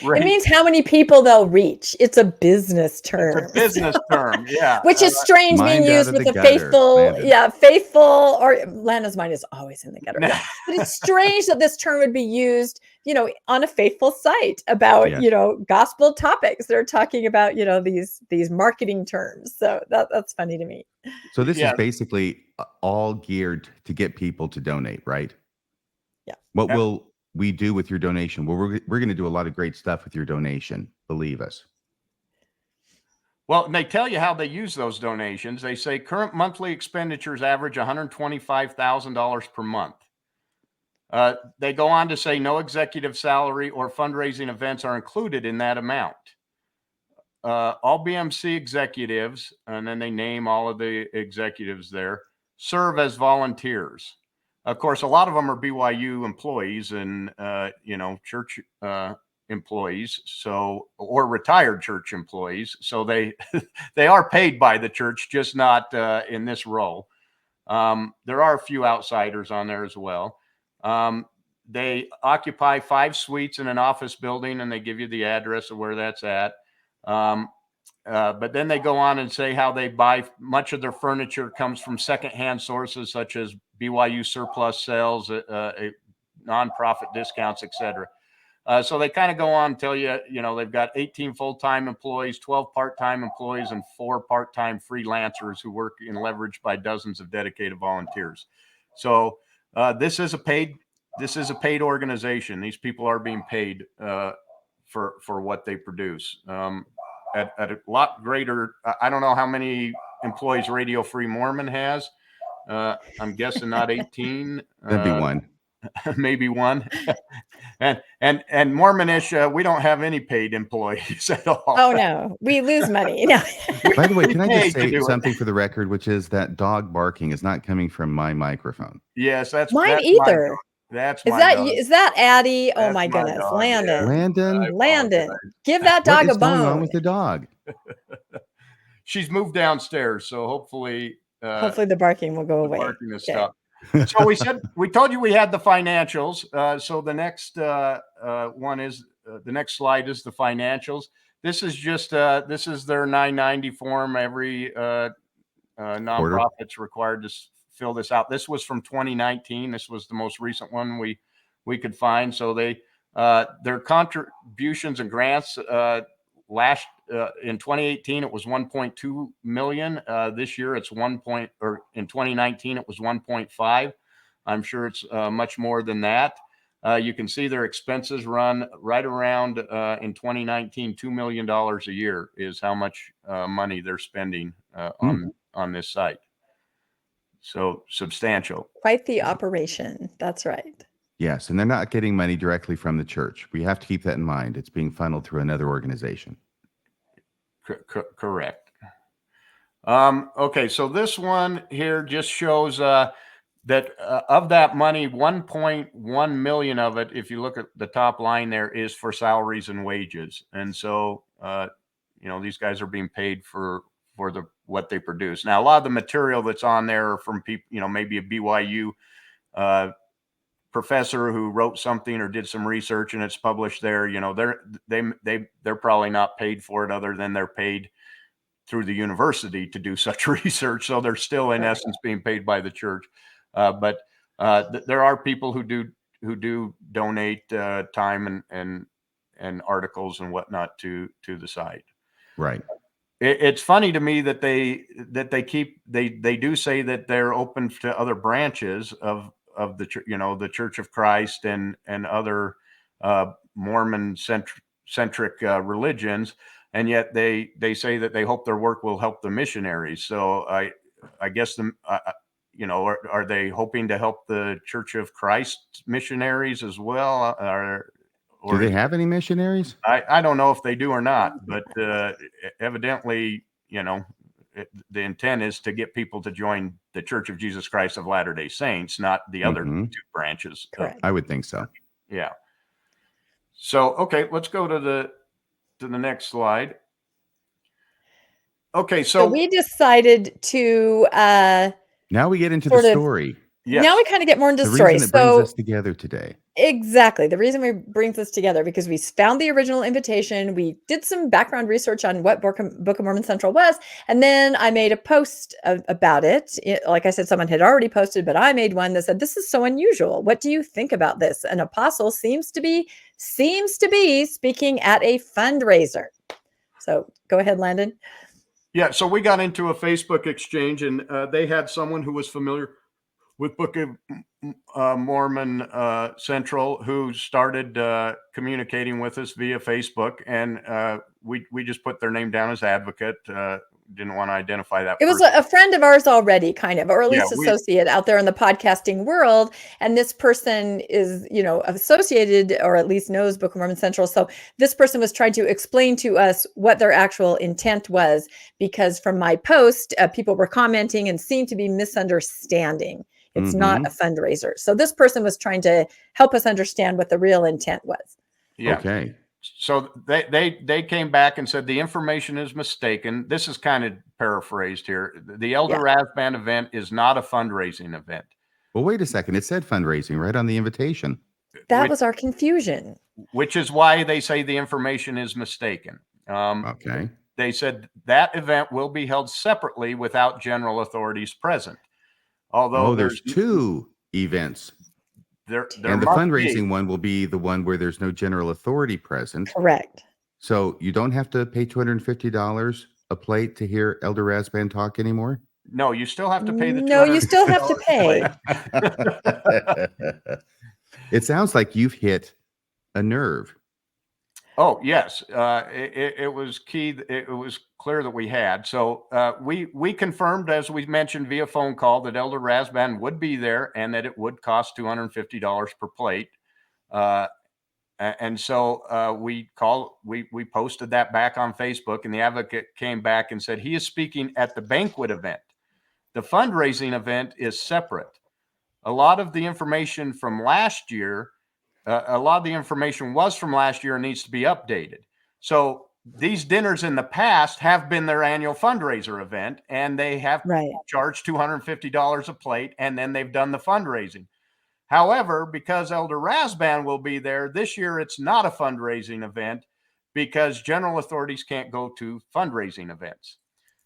rate. It means how many people they'll reach. It's a business term. It's a business term, yeah. Which is strange being used with the faithful. Yeah, faithful, or Landon's mind is always in the gutter. Yeah. But it's strange that this term would be used, on a faithful site about, gospel topics. They're talking about, these marketing terms. So that's funny to me. So this is basically all geared to get people to donate, right? Yeah. What will we do with your donation? Well, we're going to do a lot of great stuff with your donation. Believe us. Well, and they tell you how they use those donations. They say current monthly expenditures average $125,000 per month. They go on to say no executive salary or fundraising events are included in that amount. All BMC executives, and then they name all of the executives there, serve as volunteers. Of course, a lot of them are BYU employees and, church employees, or retired church employees. So they are paid by the church, just not in this role. There are a few outsiders on there as well. They occupy 5 suites in an office building, and they give you the address of where that's at. But then they go on and say how they buy much of their furniture comes from secondhand sources such as BYU surplus sales, nonprofit discounts, etc. So they kind of go on and tell you, they've got 18 full-time employees, 12 part-time employees, and 4 part-time freelancers who work in leverage by dozens of dedicated volunteers. So this is a paid organization. These people are being paid for what they produce. At a lot greater, I don't know how many employees Radio Free Mormon has. I'm guessing not 18. That'd be 1. Maybe 1. and Mormonish, we don't have any paid employees at all. Oh no, we lose money. No. By the way, can I just say something for the record, which is that dog barking is not coming from my microphone. Yes, that's mine that's either. That's is that Addie? Oh my goodness, dog, Landon. yeah. Landon, give that dog a bone. What's going on with the dog? She's moved downstairs, so hopefully the barking will go away. Barking is stopped. So we told you we had the financials. So the next one is the next slide is the financials. This is just this is their 990 form. Every nonprofit's required to fill this out. This was from 2019. This was the most recent one we could find. So their contributions and grants last in 2018 it was 1.2 million. This year it's in 2019 it was 1.5. I'm sure it's much more than that. You can see their expenses run right around in 2019 $2 million a year is how much money they're spending on this site. So substantial. Quite the operation. That's right. Yes, and they're not getting money directly from the church. We have to keep that in mind. It's being funneled through another organization. Correct. Okay, so this one here just shows that of that money, 1.1 million of it, if you look at the top line there, is for salaries and wages. And so, these guys are being paid for what they produce. Now, a lot of the material that's on there are from people, maybe a BYU professor who wrote something or did some research and it's published there. They're probably not paid for it other than they're paid through the university to do such research. So they're still in essence being paid by the church. But there are people who do donate time and articles and whatnot to the site. Right. it's funny to me that they do say that they're open to other branches of the church, the Church of Christ and other Mormon centric religions, and yet they say that they hope their work will help the missionaries. So I guess are they hoping to help the Church of Christ missionaries as well? Do they have any missionaries? I don't know if they do or not, but evidently, the intent is to get people to join the Church of Jesus Christ of Latter-day Saints, not the other two branches. Correct. I would think so. Yeah. So, okay, let's go to the next slide. Okay, so we decided to now we get into the story. Yes. Now we kind of get more into the story. reason that brings us together today. Exactly. The reason we brings us together because we found the original invitation. We did some background research on what Book of Mormon Central was. And then I made a post about it. Like I said, someone had already posted, but I made one that said, this is so unusual. What do you think about this? An apostle seems to be speaking at a fundraiser. So go ahead, Landon. Yeah. So we got into a Facebook exchange and they had someone who was familiar with Book of Mormon Central, who started communicating with us via Facebook, and we just put their name down as advocate. Didn't want to identify that. It was a friend of ours already, kind of, or at least associate out there in the podcasting world. And this person is, associated or at least knows Book of Mormon Central. So this person was trying to explain to us what their actual intent was, because from my post, people were commenting and seemed to be misunderstanding. It's not a fundraiser. So this person was trying to help us understand what the real intent was. Yeah. Okay. So they came back and said the information is mistaken. This is kind of paraphrased here. The Elder Razban event is not a fundraising event. Well, wait a second. It said fundraising right on the invitation. That was our confusion. Which is why they say the information is mistaken. Okay. They said that event will be held separately without general authorities present. Although there's two events. There and the fundraising one will be the one where there's no general authority present. Correct. So you don't have to pay $250 a plate to hear Elder Razban talk anymore? No, you still have to pay the No, you still have to pay. It sounds like you've hit a nerve. Oh, yes. It was key. It was clear that we had. So we confirmed, as we mentioned via phone call, that Elder Razban would be there and that it would cost $250 per plate. And so we posted that back on Facebook, and the advocate came back and said he is speaking at the banquet event. The fundraising event is separate. A lot of the information from last year was from last year and needs to be updated. So these dinners in the past have been their annual fundraiser event, and they have charged $250 a plate, and then they've done the fundraising. However, because Elder Razban will be there this year, it's not a fundraising event because general authorities can't go to fundraising events.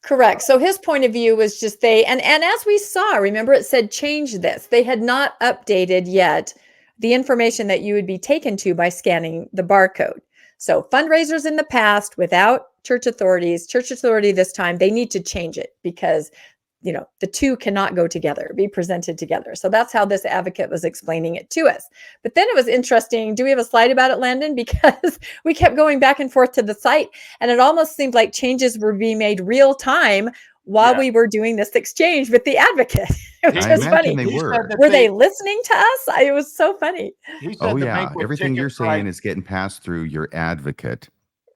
Correct. So his point of view was just and as we saw, remember it said change this. They had not updated yet the information that you would be taken to by scanning the barcode. So fundraisers in the past without church authority this time, they need to change it because, the two cannot go together, be presented together. So that's how this advocate was explaining it to us. But then it was interesting. Do we have a slide about it, Landon? Because we kept going back and forth to the site, and it almost seemed like changes were being made real time while we were doing this exchange with the advocate. It was just funny. They were they listening to us? It was so funny. Everything you're saying is getting passed through your advocate.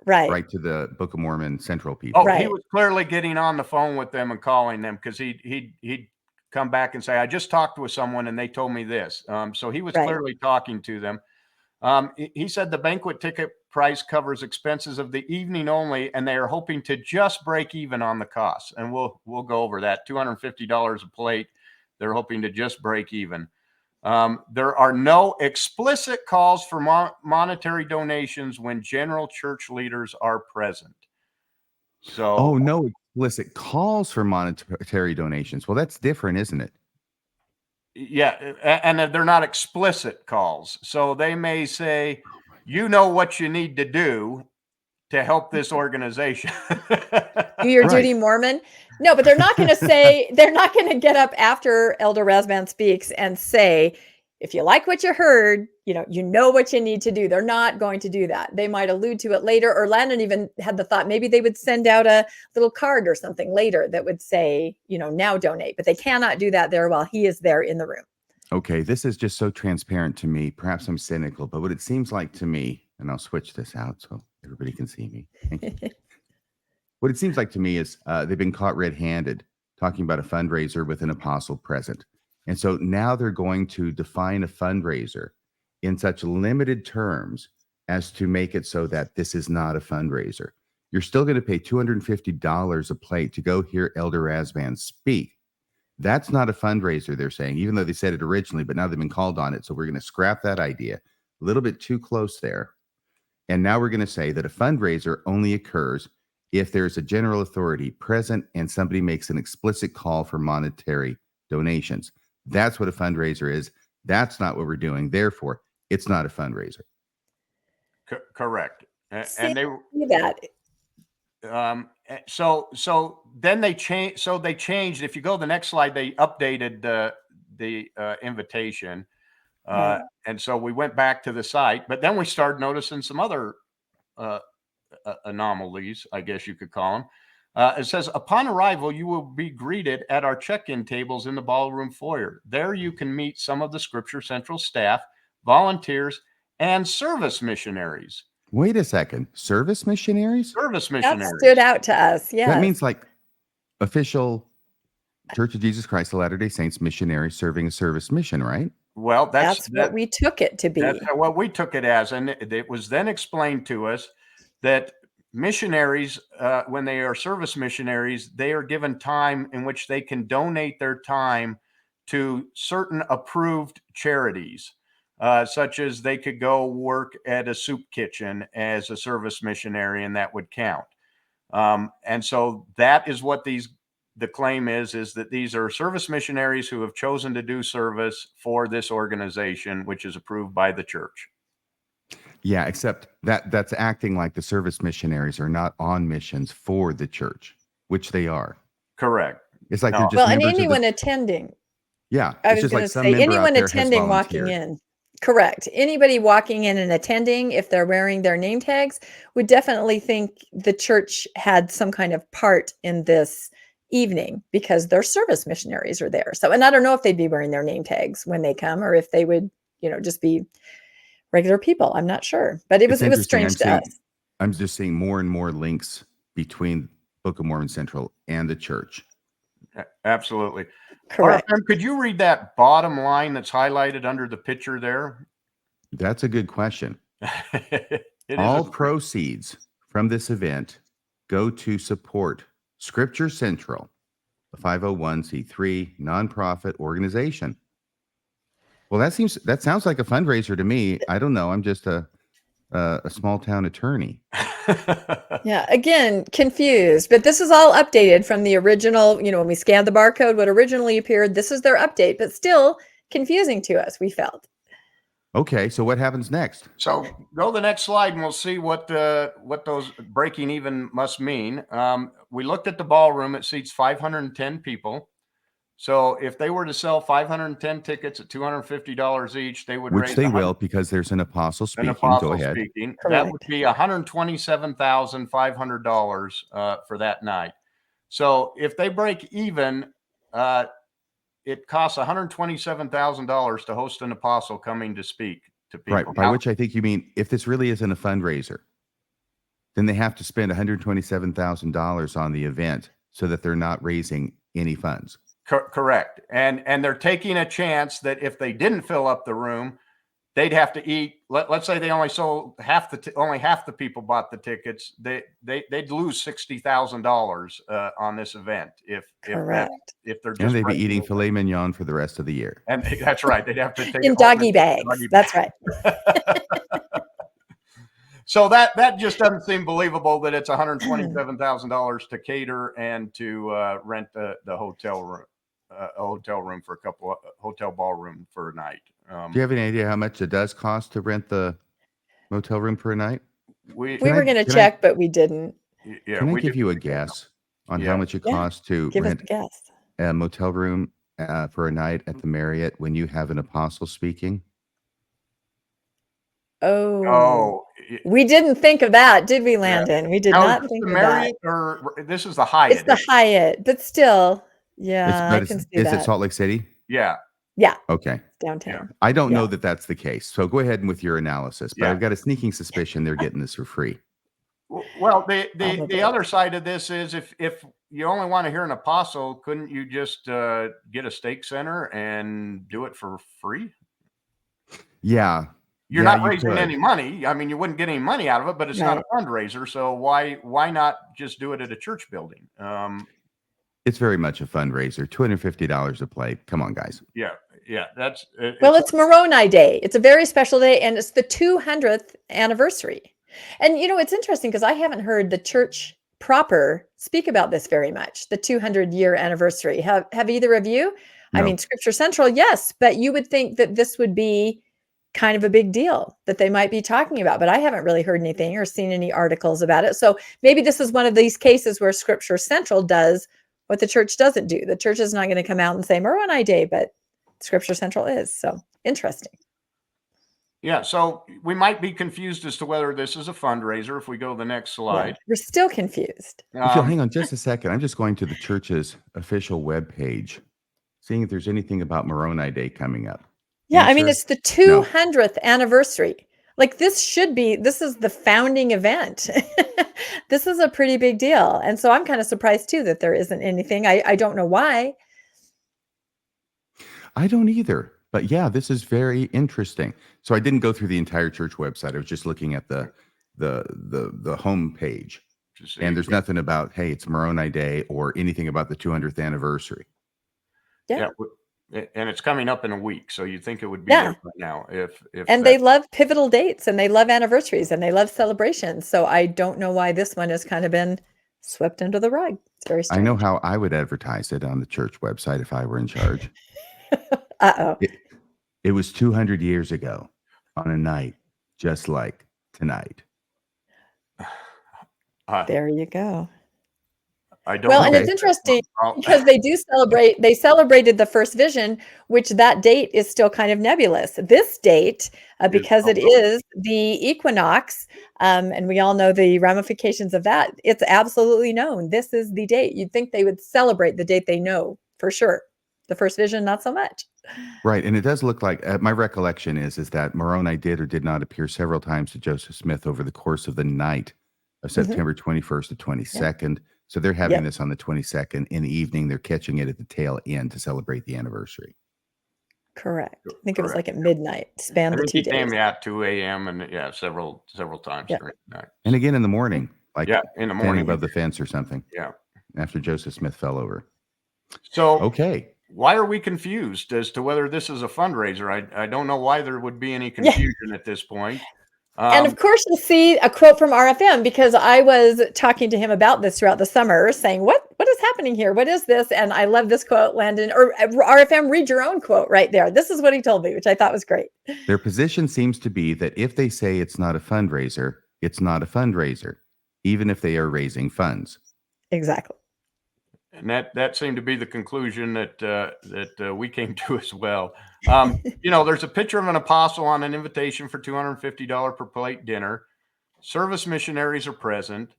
Right to the Book of Mormon Central people. He was clearly getting on the phone with them and calling them because he'd come back and say, I just talked with someone and they told me this. So he was clearly talking to them. He said the banquet ticket price covers expenses of the evening only, and they are hoping to just break even on the costs. And we'll go over that. $250 a plate. They're hoping to just break even. There are no explicit calls for monetary donations when general church leaders are present. So, no explicit calls for monetary donations. Well, that's different, isn't it? Yeah, and they're not explicit calls. So they may say, you know what you need to do to help this organization. Do your Right. duty, Mormon. No, but they're not going to say, they're not going to get up after Elder Razvan speaks and say, if you like what you heard, you know what you need to do. They're not going to do that. They might allude to it later, or Landon even had the thought maybe they would send out a little card or something later that would say, now donate, but they cannot do that there while he is there in the room. Okay, this is just so transparent to me. Perhaps I'm cynical, but what it seems like to me, and I'll switch this out so everybody can see me. Thank you. What it seems like to me is they've been caught red-handed talking about a fundraiser with an apostle present. And so now they're going to define a fundraiser in such limited terms as to make it so that this is not a fundraiser. You're still going to pay $250 a plate to go hear Elder Razvan speak. That's not a fundraiser, they're saying, even though they said it originally, but now they've been called on it. So we're going to scrap that idea. A little bit too close there. And now we're going to say that a fundraiser only occurs if there's a general authority present and somebody makes an explicit call for monetary donations. That's what a fundraiser is. That's not what we're doing. Therefore, it's not a fundraiser. Correct. See And they that. so then they changed. So they changed. If you go to the next slide, they updated the invitation. Right. And so we went back to the site, but then we started noticing some other anomalies, I guess you could call them. It says, upon arrival, you will be greeted at our check-in tables in the ballroom foyer. There you can meet some of the Scripture Central staff, volunteers, and service missionaries. Wait a second. Service missionaries? Service That missionaries. stood out to us. Yeah. That means like official Church of Jesus Christ of Latter-day Saints missionary serving a service mission, right? Well, that's what we took it to be. That's what we took it as. And it was then explained to us that missionaries, when they are service missionaries, they are given time in which they can donate their time to certain approved charities, such as they could go work at a soup kitchen as a service missionary, and that would count. And so that is what the claim is that these are service missionaries who have chosen to do service for this organization, which is approved by the church. Yeah, except that's acting like the service missionaries are not on missions for the church, which they are. Correct. It's like No. they're just Well, and members anyone of attending. Yeah, I it's was just going like to some say member out anyone there has attending, walking volunteered. in. Correct. Anybody walking in and attending, if they're wearing their name tags, would definitely think the church had some kind of part in this evening because their service missionaries are there. So, and I don't know if they'd be wearing their name tags when they come, or if they would, just be regular people. I'm not sure, but it was strange to us. I'm just seeing more and more links between Book of Mormon Central and the church. Absolutely. Correct. RFM, could you read that bottom line that's highlighted under the picture there? That's a good question. It All is proceeds from this event go to support Scripture Central, a 501c3 nonprofit organization. Well, that sounds like a fundraiser to me. I don't know. I'm just a small town attorney. Yeah, again, confused, but this is all updated from the original, when we scanned the barcode, what originally appeared, this is their update, but still confusing to us, we felt. Okay, so what happens next? So go to the next slide and we'll see what those breaking even must mean. We looked at the ballroom. It seats 510 people. So if they were to sell 510 tickets at $250 each, they would Which raise they will, because there's an apostle speaking. Go ahead. Speaking. Correct. That would be $127,500 for that night. So if they break even, it costs $127,000 to host an apostle coming to speak to people. Right. By which I think you mean if this really isn't a fundraiser, then they have to spend $127,000 on the event so that they're not raising any funds. Correct. And they're taking a chance that if they didn't fill up the room, they'd have to eat. Let's say they only sold only half the people bought the tickets. They'd lose $60,000 on this event if they're just, and they'd be eating filet mignon for the rest of the year. And that's right. They'd have to take in doggy bags. That's right. So that just doesn't seem believable that it's $127,000 to cater and to rent the hotel room, a hotel room for hotel ballroom for a night. Do you have any idea how much it does cost to rent the motel room for a night? We were going to check, but we didn't. Yeah. Can I give you a guess on how much it costs to Give us rent a guess. a motel room for a night at the Marriott when you have an apostle speaking? Oh, we didn't think of that, did we, Landon? We did Now, not is this think the of that. Marriott or this is the Hyatt? It's the Hyatt, but still, yeah, I can see that. Is it Salt Lake City? Yeah. Yeah. Okay. Downtown. I don't know that that's the case. So go ahead with your analysis, but Yeah. I've got a sneaking suspicion they're getting this for free. Well, the other side of this is if you only want to hear an apostle, couldn't you just get a stake center and do it for free? Yeah. You're not raising any money. I mean, you wouldn't get any money out of it, but it's not a fundraiser. So why not just do it at a church building? It's very much a fundraiser. $250 a plate. Come on, guys. Yeah. It's Moroni Day. It's a very special day, and it's the 200th anniversary. And it's interesting because I haven't heard the church proper speak about this very much. The 200-year anniversary. Have either of you? No. I mean, Scripture Central, yes, but you would think that this would be kind of a big deal that they might be talking about, but I haven't really heard anything or seen any articles about it. So maybe this is one of these cases where Scripture Central does what the church doesn't do. The church is not going to come out and say Moroni Day, but Scripture Central is. So interesting. Yeah, so we might be confused as to whether this is a fundraiser if we go to the next slide. Yeah, we're still confused. Hang on just a second. I'm just going to the church's official webpage, seeing if there's anything about Moroni Day coming up. Yeah, I mean, it's the 200th anniversary. Like this is the founding event. This is a pretty big deal. And so I'm kind of surprised too that there isn't anything. I don't know why. I don't either. But yeah, this is very interesting. So I didn't go through the entire church website. I was just looking at the home page. And there's nothing about, hey, it's Moroni Day or anything about the 200th anniversary. Yeah. And it's coming up in a week. So you'd think it would be there right now. And they love pivotal dates and they love anniversaries and they love celebrations. So I don't know why this one has kind of been swept under the rug. It's very strange. I know how I would advertise it on the church website if I were in charge. Uh-oh. It was 200 years ago on a night just like tonight. There you go. And it's interesting because they celebrated the first vision, which that date is still kind of nebulous. This date, because it is the equinox, and we all know the ramifications of that, it's absolutely known. This is the date. You'd think they would celebrate the date they know for sure. The first vision, not so much. Right. And it does look like, my recollection is that Moroni did or did not appear several times to Joseph Smith over the course of the night of September 21st to 22nd. Yeah. So they're having this on the 22nd in the evening. They're catching it at the tail end to celebrate the anniversary. Correct. I think it was like at midnight, span of the 2 days. Came at 2 a.m. and several times during the night. And again in the morning, like in the morning above the fence or something. Yeah. After Joseph Smith fell over. So why are we confused as to whether this is a fundraiser? I don't know why there would be any confusion at this point. And of course, you'll see a quote from RFM because I was talking to him about this throughout the summer saying, what is happening here? What is this? And I love this quote, Landon, or RFM, read your own quote right there. This is what he told me, which I thought was great. Their position seems to be that if they say it's not a fundraiser, it's not a fundraiser, even if they are raising funds. Exactly. And that seemed to be the conclusion that we came to as well. There's a picture of an apostle on an invitation for $250 per plate dinner. Service missionaries are present.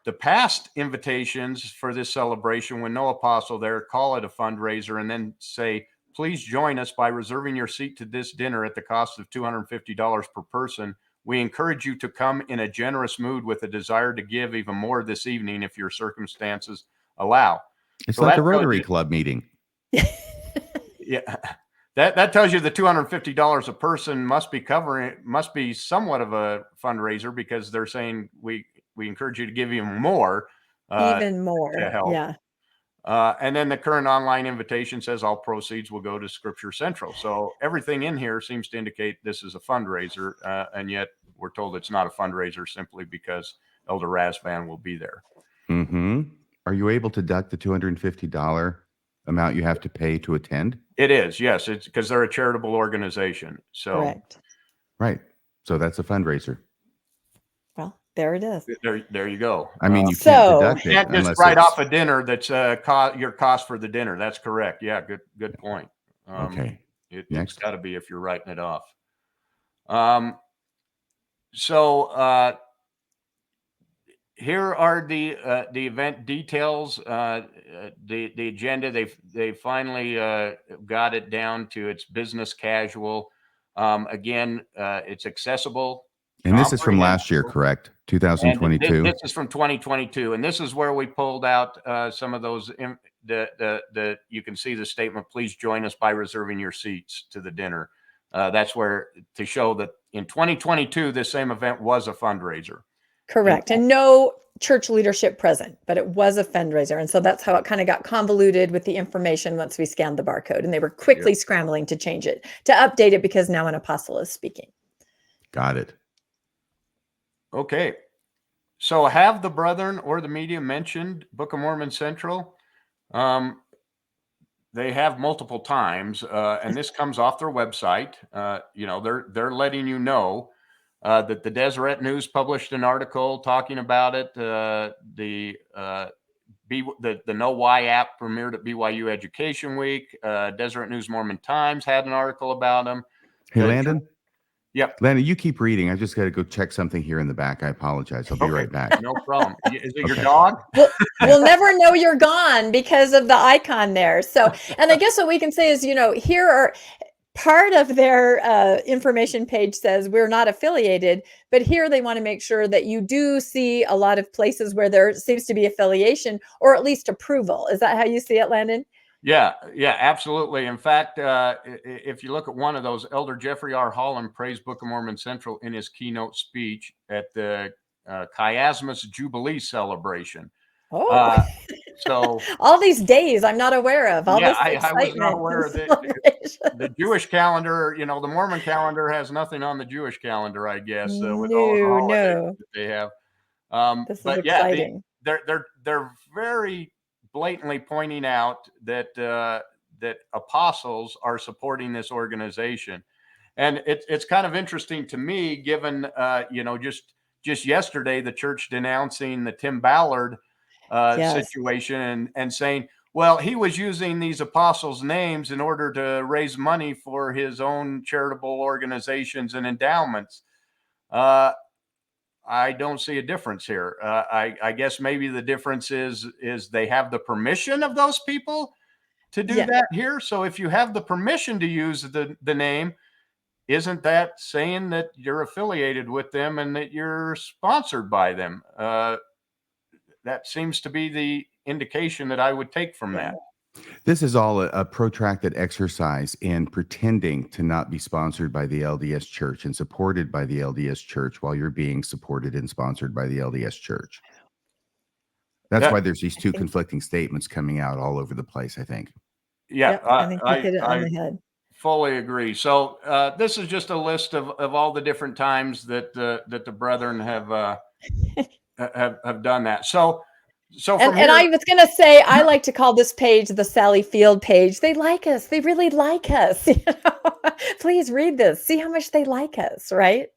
The past invitations for this celebration, when no apostle there, call it a fundraiser and then say, please join us by reserving your seat to this dinner at the cost of $250 per person. We encourage you to come in a generous mood with a desire to give even more this evening if your circumstances allow. It's like a Rotary Club meeting. Yeah. That tells you the $250 a person must be somewhat of a fundraiser because they're saying we encourage you to give even more. Even more. To help. Yeah. And then the current online invitation says all proceeds will go to Scripture Central. So everything in here seems to indicate this is a fundraiser, and yet we're told it's not a fundraiser simply because Elder Razvan will be there. Mm-hmm. Are you able to deduct the $250 amount you have to pay to attend? It is, yes. It's because they're a charitable organization. So correct. Right. So that's a fundraiser. Well, There it is. There you go. I mean, you can't So- deduct You it can't just unless write it's off a dinner that's your cost for the dinner. That's correct. Yeah, good point. okay. It's Next. got to be if you're writing it off. So here are the event details. The agenda. They finally got it down to its business casual. Again, it's accessible. And this is from last year, correct? And 2022. this is from 2022, and this is where we pulled out some of those. You can see the statement. Please join us by reserving your seats to the dinner. That's where to show that in 2022, this same event was a fundraiser. Correct. And no church leadership present, but it was a fundraiser. And so that's how it kind of got convoluted with the information once we scanned the barcode. And they were quickly scrambling to change it, to update it, because now an apostle is speaking. Got it. Okay. So have the brethren or the media mentioned Book of Mormon Central? They have multiple times, and this comes off their website. They're letting you know that the Deseret News published an article talking about it. The Know Why app premiered at BYU Education Week. Deseret News Mormon Times had an article about them. Hey, Landon. Yep. Landon, you keep reading. I just got to go check something here in the back. I apologize. I'll be right back. No problem. Is it your dog? We'll never know you're gone because of the icon there. So, and I guess what we can say is, here are part of their information page says we're not affiliated, but here they want to make sure that you do see a lot of places where there seems to be affiliation or at least approval. Is that how you see it, Landon? Yeah, absolutely. In fact, if you look at one of those, Elder Jeffrey R. Holland praised Book of Mormon Central in his keynote speech at the Chiasmus Jubilee celebration. Oh, so all these days I'm not aware of. All this I was not aware of the Jewish calendar. The Mormon calendar has nothing on the Jewish calendar, I guess. With all the holidays that they have. This but is exciting. They're very blatantly pointing out that that apostles are supporting this organization, and it's kind of interesting to me, given just yesterday the church denouncing the Tim Ballard situation and saying, well, he was using these apostles' names in order to raise money for his own charitable organizations and endowments. I don't see a difference here. I guess maybe the difference is they have the permission of those people to do that here. So if you have the permission to use the name, isn't that saying that you're affiliated with them and that you're sponsored by them? That seems to be the indication that I would take from that. This is all a protracted exercise in pretending to not be sponsored by the LDS Church and supported by the LDS Church while you're being supported and sponsored by the LDS Church. That's why there's these two conflicting statements coming out all over the place, I think. Yeah, I think you hit it on the head. Fully agree. So this is just a list of all the different times that the brethren have done that. So and I was going to say, I like to call this page the Sally Field page. They like us. They really like us. Please read this. See how much they like us, right?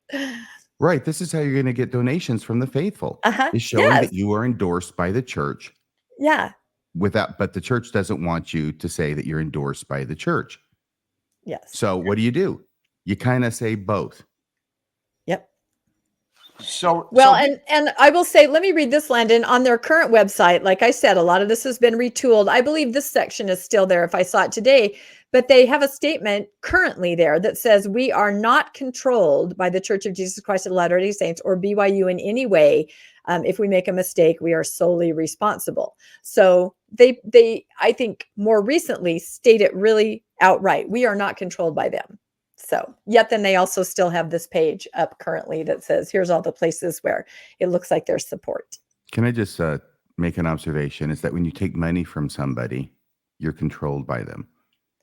Right. This is how you're going to get donations from the faithful. Is showing that you are endorsed by the church. Yeah. But the church doesn't want you to say that you're endorsed by the church. Yes. So what do? You kind of say both. Yep. And I will say, let me read this, Landon. On their current website, like I said, a lot of this has been retooled. I believe this section is still there if I saw it today, but they have a statement currently there that says we are not controlled by the Church of Jesus Christ of Latter-day Saints or BYU in any way. If we make a mistake, we are solely responsible. So they I think more recently state it really outright. We are not controlled by them. So yet then they also still have this page up currently that says, here's all the places where it looks like there's support. Can I just make an observation? Is that when you take money from somebody, you're controlled by them.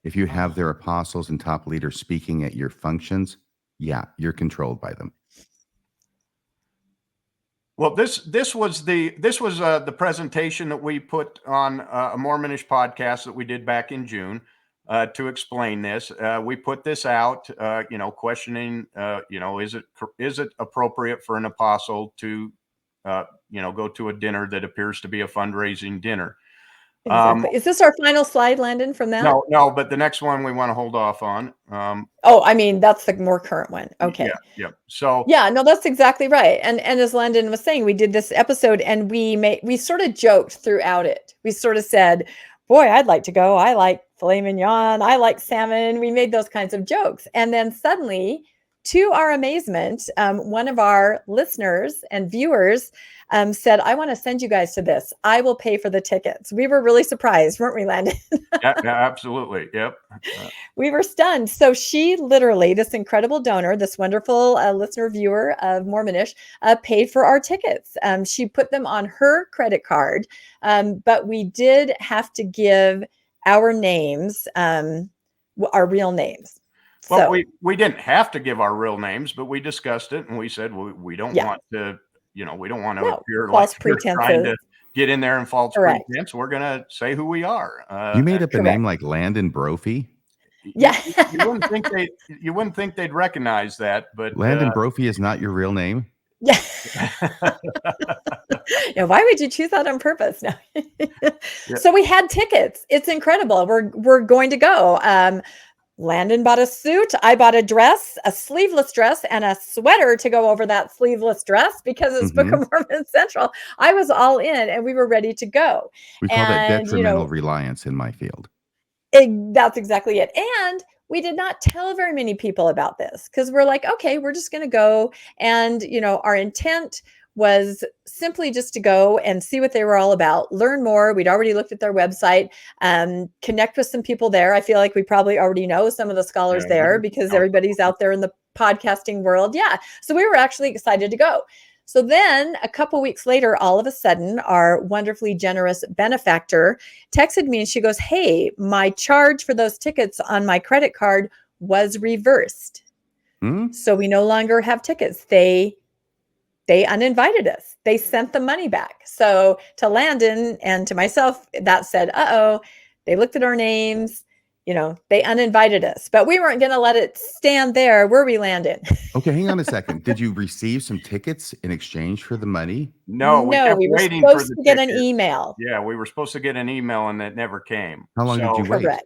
If you have their apostles and top leaders speaking at your functions, you're controlled by them. Well, this was the presentation that we put on a Mormonish podcast that we did back in June. To explain this, we put this out, questioning, is it appropriate for an apostle to go to a dinner that appears to be a fundraising dinner. Exactly. Is this our final slide, Landon, from that? No, but the next one we want to hold off on. I mean, that's the more current one. Okay. Yeah. So yeah, no, that's exactly right. And as Landon was saying, we did this episode and we sort of joked throughout it. We sort of said, boy, I'd like to go. I like filet mignon. I like salmon. We made those kinds of jokes. And then suddenly, to our amazement, one of our listeners and viewers said, I want to send you guys to this. I will pay for the tickets. We were really surprised, weren't we, Landon? yeah, absolutely. Yep. We were stunned. So she literally, this incredible donor, this wonderful listener viewer of Mormonish, paid for our tickets. She put them on her credit card, but we did have to give our names, our real names. Well, we didn't have to give our real names, but we discussed it and we said we don't want to, we don't want to appear false like we're trying to get in there and false Correct. pretense. We're going to say who we are. You made up a name like Landon Brophy? Yeah. you wouldn't think they'd recognize that, but Landon Brophy is not your real name? Yeah. Why would you choose that on purpose? No. So we had tickets. It's incredible. We're going to go. Landon bought a suit. I bought a dress, a sleeveless dress, and a sweater to go over that sleeveless dress because it's Book of Mormon Central. I was all in, and we were ready to go. We call that detrimental reliance in my field. That's exactly it. And we did not tell very many people about this because we're like, okay, we're just going to go. And, our intent was simply just to go and see what they were all about, learn more. We'd already looked at their website, connect with some people there. I feel like we probably already know some of the scholars there because everybody's out there in the podcasting world. Yeah. So we were actually excited to go. So then a couple weeks later, all of a sudden, our wonderfully generous benefactor texted me and she goes, hey, my charge for those tickets on my credit card was reversed. So we no longer have tickets. They uninvited us. They sent the money back. So to Landon and to myself, that said, they looked at our names, they uninvited us, but we weren't going to let it stand there, were we, Landon? Okay, hang on a second. Did you receive some tickets in exchange for the money? No, we were supposed to get an email. Yeah, we were supposed to get an email and that never came. How long did you wait? Correct.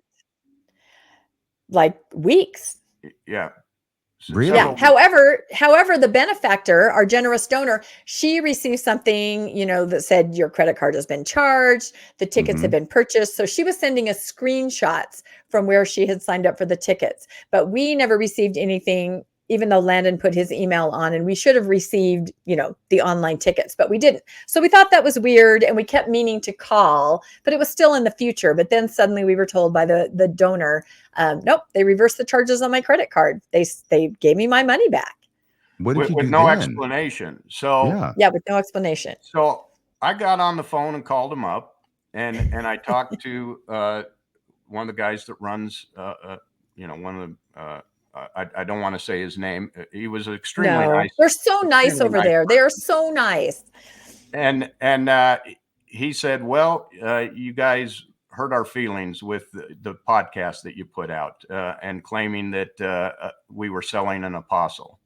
Like weeks. Yeah. Really? Yeah. However, the benefactor, our generous donor, she received something, that said your credit card has been charged, the tickets have been purchased. So she was sending us screenshots from where she had signed up for the tickets, but we never received anything, even though Landon put his email on, and we should have received, the online tickets, but we didn't. So we thought that was weird, and we kept meaning to call, but it was still in the future. But then suddenly we were told by the donor, nope, they reversed the charges on my credit card. They gave me my money back. What did you do with no then? explanation? So with no explanation. So I got on the phone and called him up, and I talked to one of the guys that runs, one of the. I don't want to say his name. He was extremely nice. They're so nice over there. They are so nice. And he said, well, you guys hurt our feelings with the podcast that you put out and claiming that we were selling an apostle.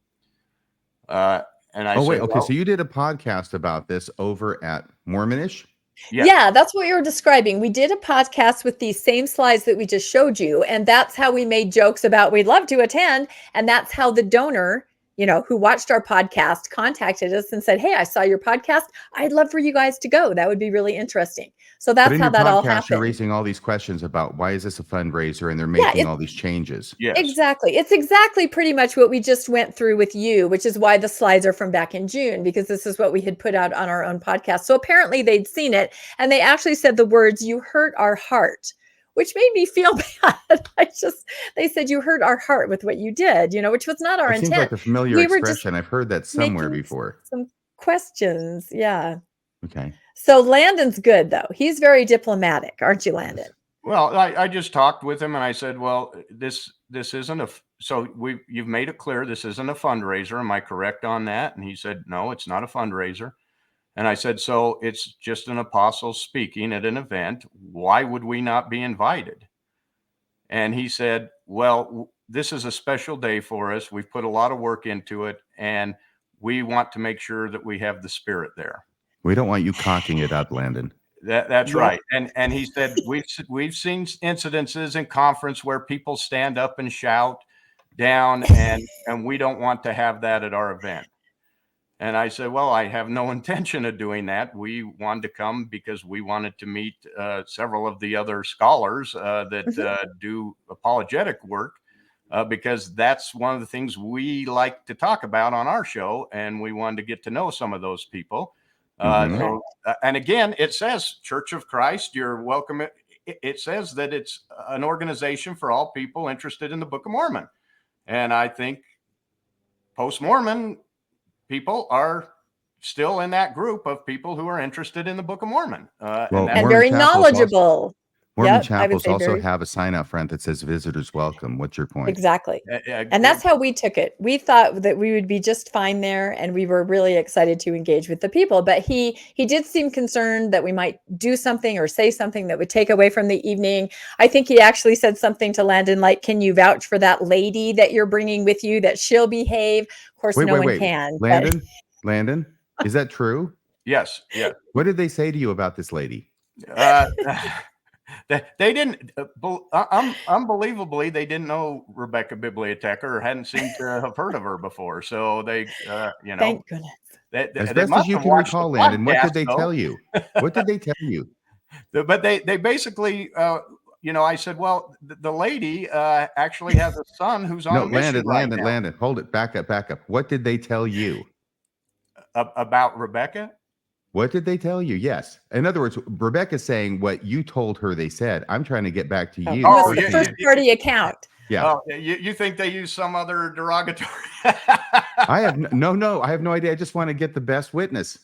And I said, okay. So you did a podcast about this over at Mormonish? Yeah, that's what you were describing. We did a podcast with these same slides that we just showed you. And that's how we made jokes about we'd love to attend. And that's how the donor, who watched our podcast contacted us and said, hey, I saw your podcast. I'd love for you guys to go. That would be really interesting. So that's how that all happened. You're raising all these questions about why is this a fundraiser and they're making all these changes. Yes. Exactly. It's exactly pretty much what we just went through with you, which is why the slides are from back in June, because this is what we had put out on our own podcast. So apparently they'd seen it and they actually said the words, you hurt our heart, which made me feel bad. They said you hurt our heart with what you did, which was not our intent. Seems like a familiar expression. I've heard that somewhere before. Some questions. Yeah. Okay. So Landon's good though. He's very diplomatic, aren't you, Landon? Well, I just talked with him and I said, well, this isn't you've made it clear this isn't a fundraiser. Am I correct on that? And he said, no, it's not a fundraiser. And I said, so it's just an apostle speaking at an event. Why would we not be invited? And he said, well, this is a special day for us. We've put a lot of work into it and we want to make sure that we have the spirit there. We don't want you cocking it up, Landon. That's Yep. right. And he said, we've seen incidences in conference where people stand up and shout down, and we don't want to have that at our event. And I said, well, I have no intention of doing that. We wanted to come because we wanted to meet several of the other scholars that do apologetic work, because that's one of the things we like to talk about on our show. And we wanted to get to know some of those people. So, and again, it says Church of Christ, you're welcome. It says that it's an organization for all people interested in the Book of Mormon. And I think post-Mormon people are still in that group of people who are interested in the Book of Mormon. And very knowledgeable. Mormon chapels also have a sign out front that says visitors welcome. What's your point? Exactly. And that's how we took it. We thought that we would be just fine there, and we were really excited to engage with the people. But he did seem concerned that we might do something or say something that would take away from the evening. I think he actually said something to Landon like, can you vouch for that lady that you're bringing with you, that she'll behave? Of course, no one can. Landon, is that true? Yes. Yeah. What did they say to you about this lady? They didn't, unbelievably, they didn't know Rebecca Bibliotheca or hadn't seemed to have heard of her before. So they, thank goodness. As best as you can recall, Landon, what did they tell you? What did they tell you? But they basically, I said, well, the lady actually has a son who's on a mission right now. Landon, hold it, back up. What did they tell you? About Rebecca? What did they tell you? Yes. In other words, Rebecca's saying what you told her they said. I'm trying to get back to you. Oh, the first party account. Yeah. Oh, you think they use some other derogatory? I have no idea. I just want to get the best witness.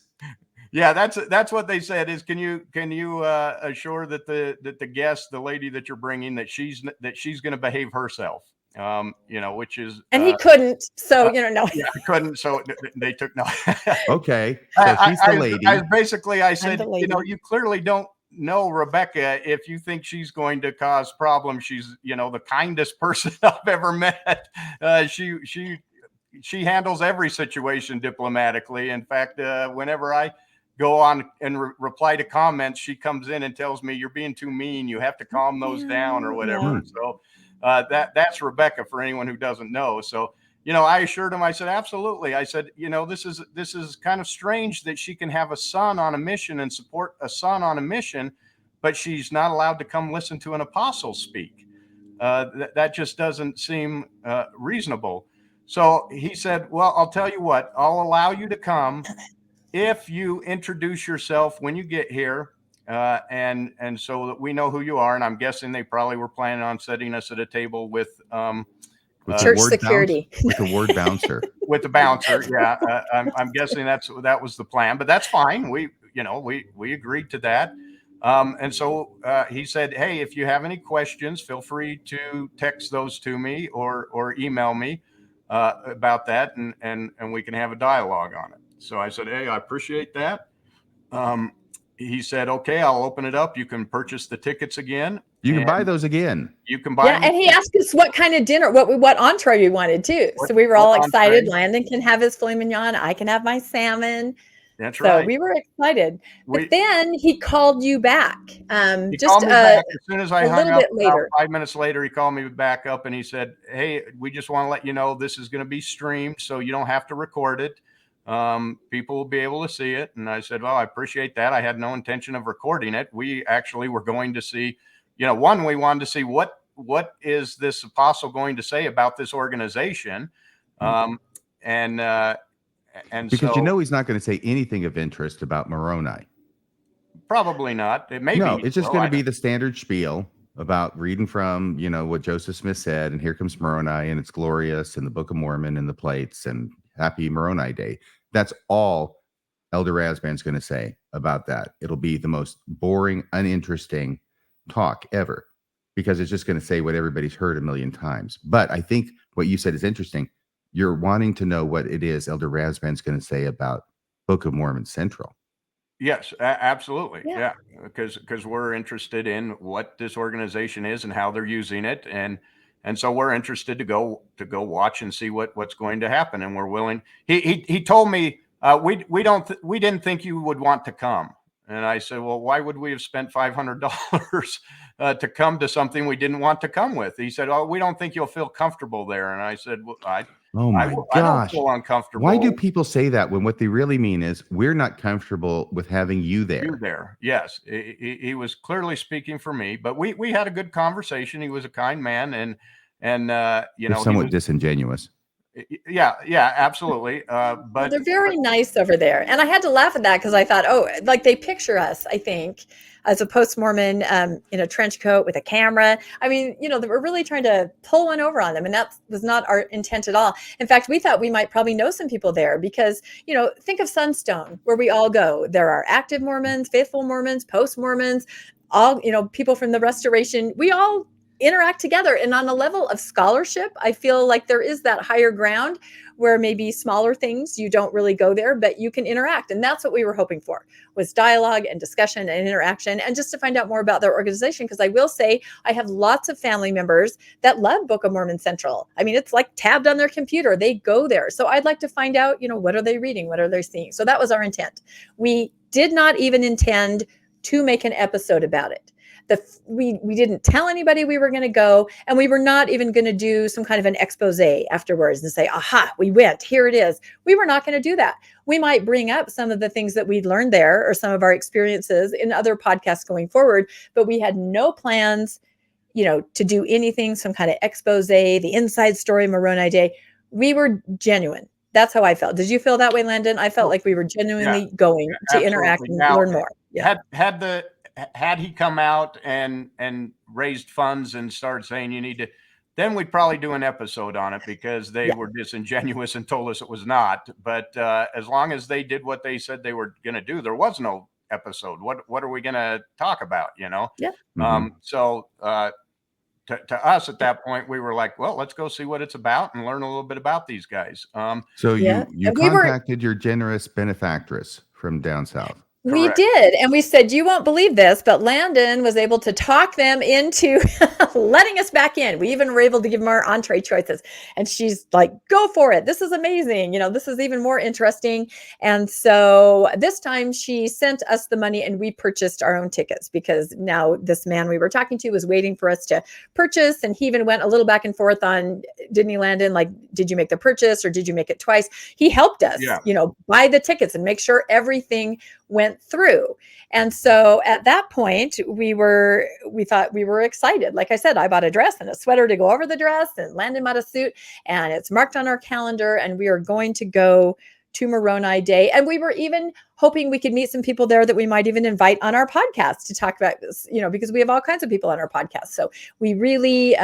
Yeah, that's what they said. Is can you assure that the guest, the lady that you're bringing, that she's going to behave herself? Which is, and he couldn't, so no. Yeah, he couldn't, so they took no. Okay, so she's the lady. I said, you clearly don't know Rebecca if you think she's going to cause problems. She's, the kindest person I've ever met. She handles every situation diplomatically. In fact, whenever I go on and reply to comments, she comes in and tells me, you're being too mean. You have to calm those down or whatever. So. That's Rebecca for anyone who doesn't know. So, I assured him, I said, absolutely. I said, this is kind of strange that she can have a son on a mission and support a son on a mission, but she's not allowed to come listen to an apostle speak. That just doesn't seem reasonable. So he said, well, I'll tell you what, I'll allow you to come if you introduce yourself when you get here. And so that we know who you are. And I'm guessing they probably were planning on setting us at a table with church security, with the ward bouncer, with the bouncer. Yeah. I'm guessing that was the plan, but that's fine. We agreed to that. And so he said, hey, if you have any questions, feel free to text those to me or email me about that. And we can have a dialogue on it. So I said, hey, I appreciate that. He said, okay, I'll open it up. You can purchase the tickets again. You can buy those again. You can buy them. And he asked us what kind of dinner, what entree we wanted too. So we were all excited. Landon can have his filet mignon. I can have my salmon. That's right. So we were excited. But then he called you back. He called me back as soon as I hung up. Later. 5 minutes later, he called me back up and he said, hey, we just want to let you know this is going to be streamed, so you don't have to record it. People will be able to see it. And I said, well, I appreciate that. I had no intention of recording it. We actually were going to see, we wanted to see what is this apostle going to say about this organization. And because he's not going to say anything of interest about Moroni. Probably not. It may be. It's just going to be the standard spiel about reading from, what Joseph Smith said, and here comes Moroni, and it's glorious, and the Book of Mormon and the plates, and happy Moroni Day. That's all Elder Razban's going to say about that. It'll be the most boring, uninteresting talk ever, because it's just going to say what everybody's heard a million times. But I think what you said is interesting. You're wanting to know what it is Elder Razban's going to say about Book of Mormon Central. Yes, absolutely. Yeah. Because we're interested in what this organization is and how they're using it. And And so we're interested to go watch and see what's going to happen. And we're willing. He told me, we didn't think you would want to come. And I said, well, why would we have spent $500 to come to something we didn't want to come with? He said, oh, we don't think you'll feel comfortable there. And I said, well, oh my I don't gosh, feel uncomfortable. Why do people say that when what they really mean is we're not comfortable with having you there? You there, yes. He was clearly speaking for me, but we had a good conversation. He was a kind man, and you know, somewhat disingenuous. Yeah, absolutely. But they're very nice over there. And I had to laugh at that because I thought, oh, like they picture us, I think, as a post-Mormon in a trench coat with a camera. I mean, you know, we're really trying to pull one over on them. And that was not our intent at all. In fact, we thought we might probably know some people there because, you know, think of Sunstone, where we all go. There are active Mormons, faithful Mormons, post-Mormons, all, you know, people from the Restoration. We all interact together. And on a level of scholarship, I feel like there is that higher ground where maybe smaller things, you don't really go there, but you can interact. And that's what we were hoping for, was dialogue and discussion and interaction, and just to find out more about their organization. Because I will say, I have lots of family members that love Book of Mormon Central. I mean, it's like tabbed on their computer. They go there. So I'd like to find out, you know, what are they reading? What are they seeing? So that was our intent. We did not even intend to make an episode about it. We didn't tell anybody we were going to go, and we were not even going to do some kind of an expose afterwards and say, aha, we went, here it is. We were not going to do that. We might bring up some of the things that we'd learned there or some of our experiences in other podcasts going forward, but we had no plans, you know, to do anything, some kind of expose, the inside story Moroni Day. We were genuine. That's how I felt. Did you feel that way, Landon? I felt like we were genuinely going to interact and learn more. Yeah. Had he come out and raised funds and started saying you need to, then we'd probably do an episode on it because they were disingenuous and told us it was not. But as long as they did what they said they were going to do, there was no episode. What are we going to talk about? You know? Yeah. So to us at that point, we were like, well, let's go see what it's about and learn a little bit about these guys. So you contacted your generous benefactress from down south. We did. And we said, you won't believe this, but Landon was able to talk them into letting us back in. We even were able to give them our entree choices. And she's like, go for it. This is amazing. You know, this is even more interesting. And so this time she sent us the money and we purchased our own tickets, because now this man we were talking to was waiting for us to purchase. And he even went a little back and forth on, didn't he, Landon? Like, did you make the purchase or did you make it twice? He helped us, you know, buy the tickets and make sure everything went through. And so at that point, we thought we were excited. Like I said, I bought a dress and a sweater to go over the dress, and Landon bought a suit, and it's marked on our calendar, and we are going to go to Moroni Day. And we were even hoping we could meet some people there that we might even invite on our podcast to talk about this, you know, because we have all kinds of people on our podcast. So we really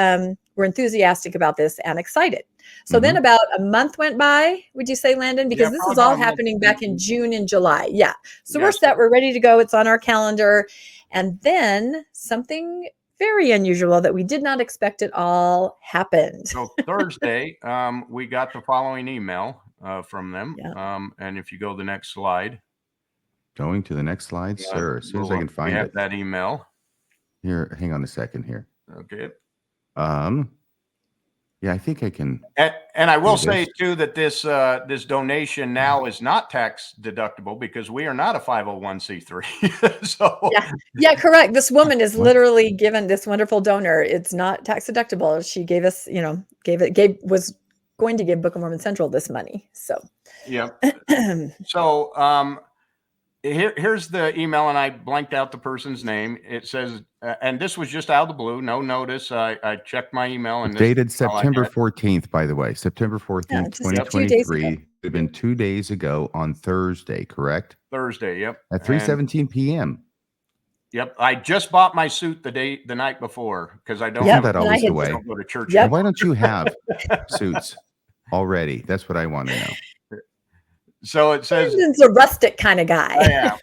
were enthusiastic about this and excited. So then about a month went by, would you say, Landon? Because this is all happening back in June and July. Yeah. So we're set. We're ready to go. It's on our calendar. And then something very unusual that we did not expect at all happened. So Thursday, we got the following email from them. And if you go to the next slide. Going to the next slide, sir, as soon as I can find it. That email. Here, hang on a second here. Okay. Yeah, I think I can. And I will say too that this donation now is not tax deductible because we are not a 501c3. So yeah, correct. This woman is literally given, this wonderful donor, it's not tax deductible. She gave us, you know, was going to give Book of Mormon Central this money. So so here's the email, and I blanked out the person's name. It says, and this was just out of the blue, no notice. I checked my email, and dated September 14th, by the way, September 14th, 2023. It had been 2 days ago on Thursday, correct? Thursday, yep. At 3:17 p.m. Yep, I just bought my suit the night before because I don't. Isn't that always the way? Don't go to church. Why don't you have suits already? That's what I want to know. So it says Landon's a rustic kind of guy. Yeah.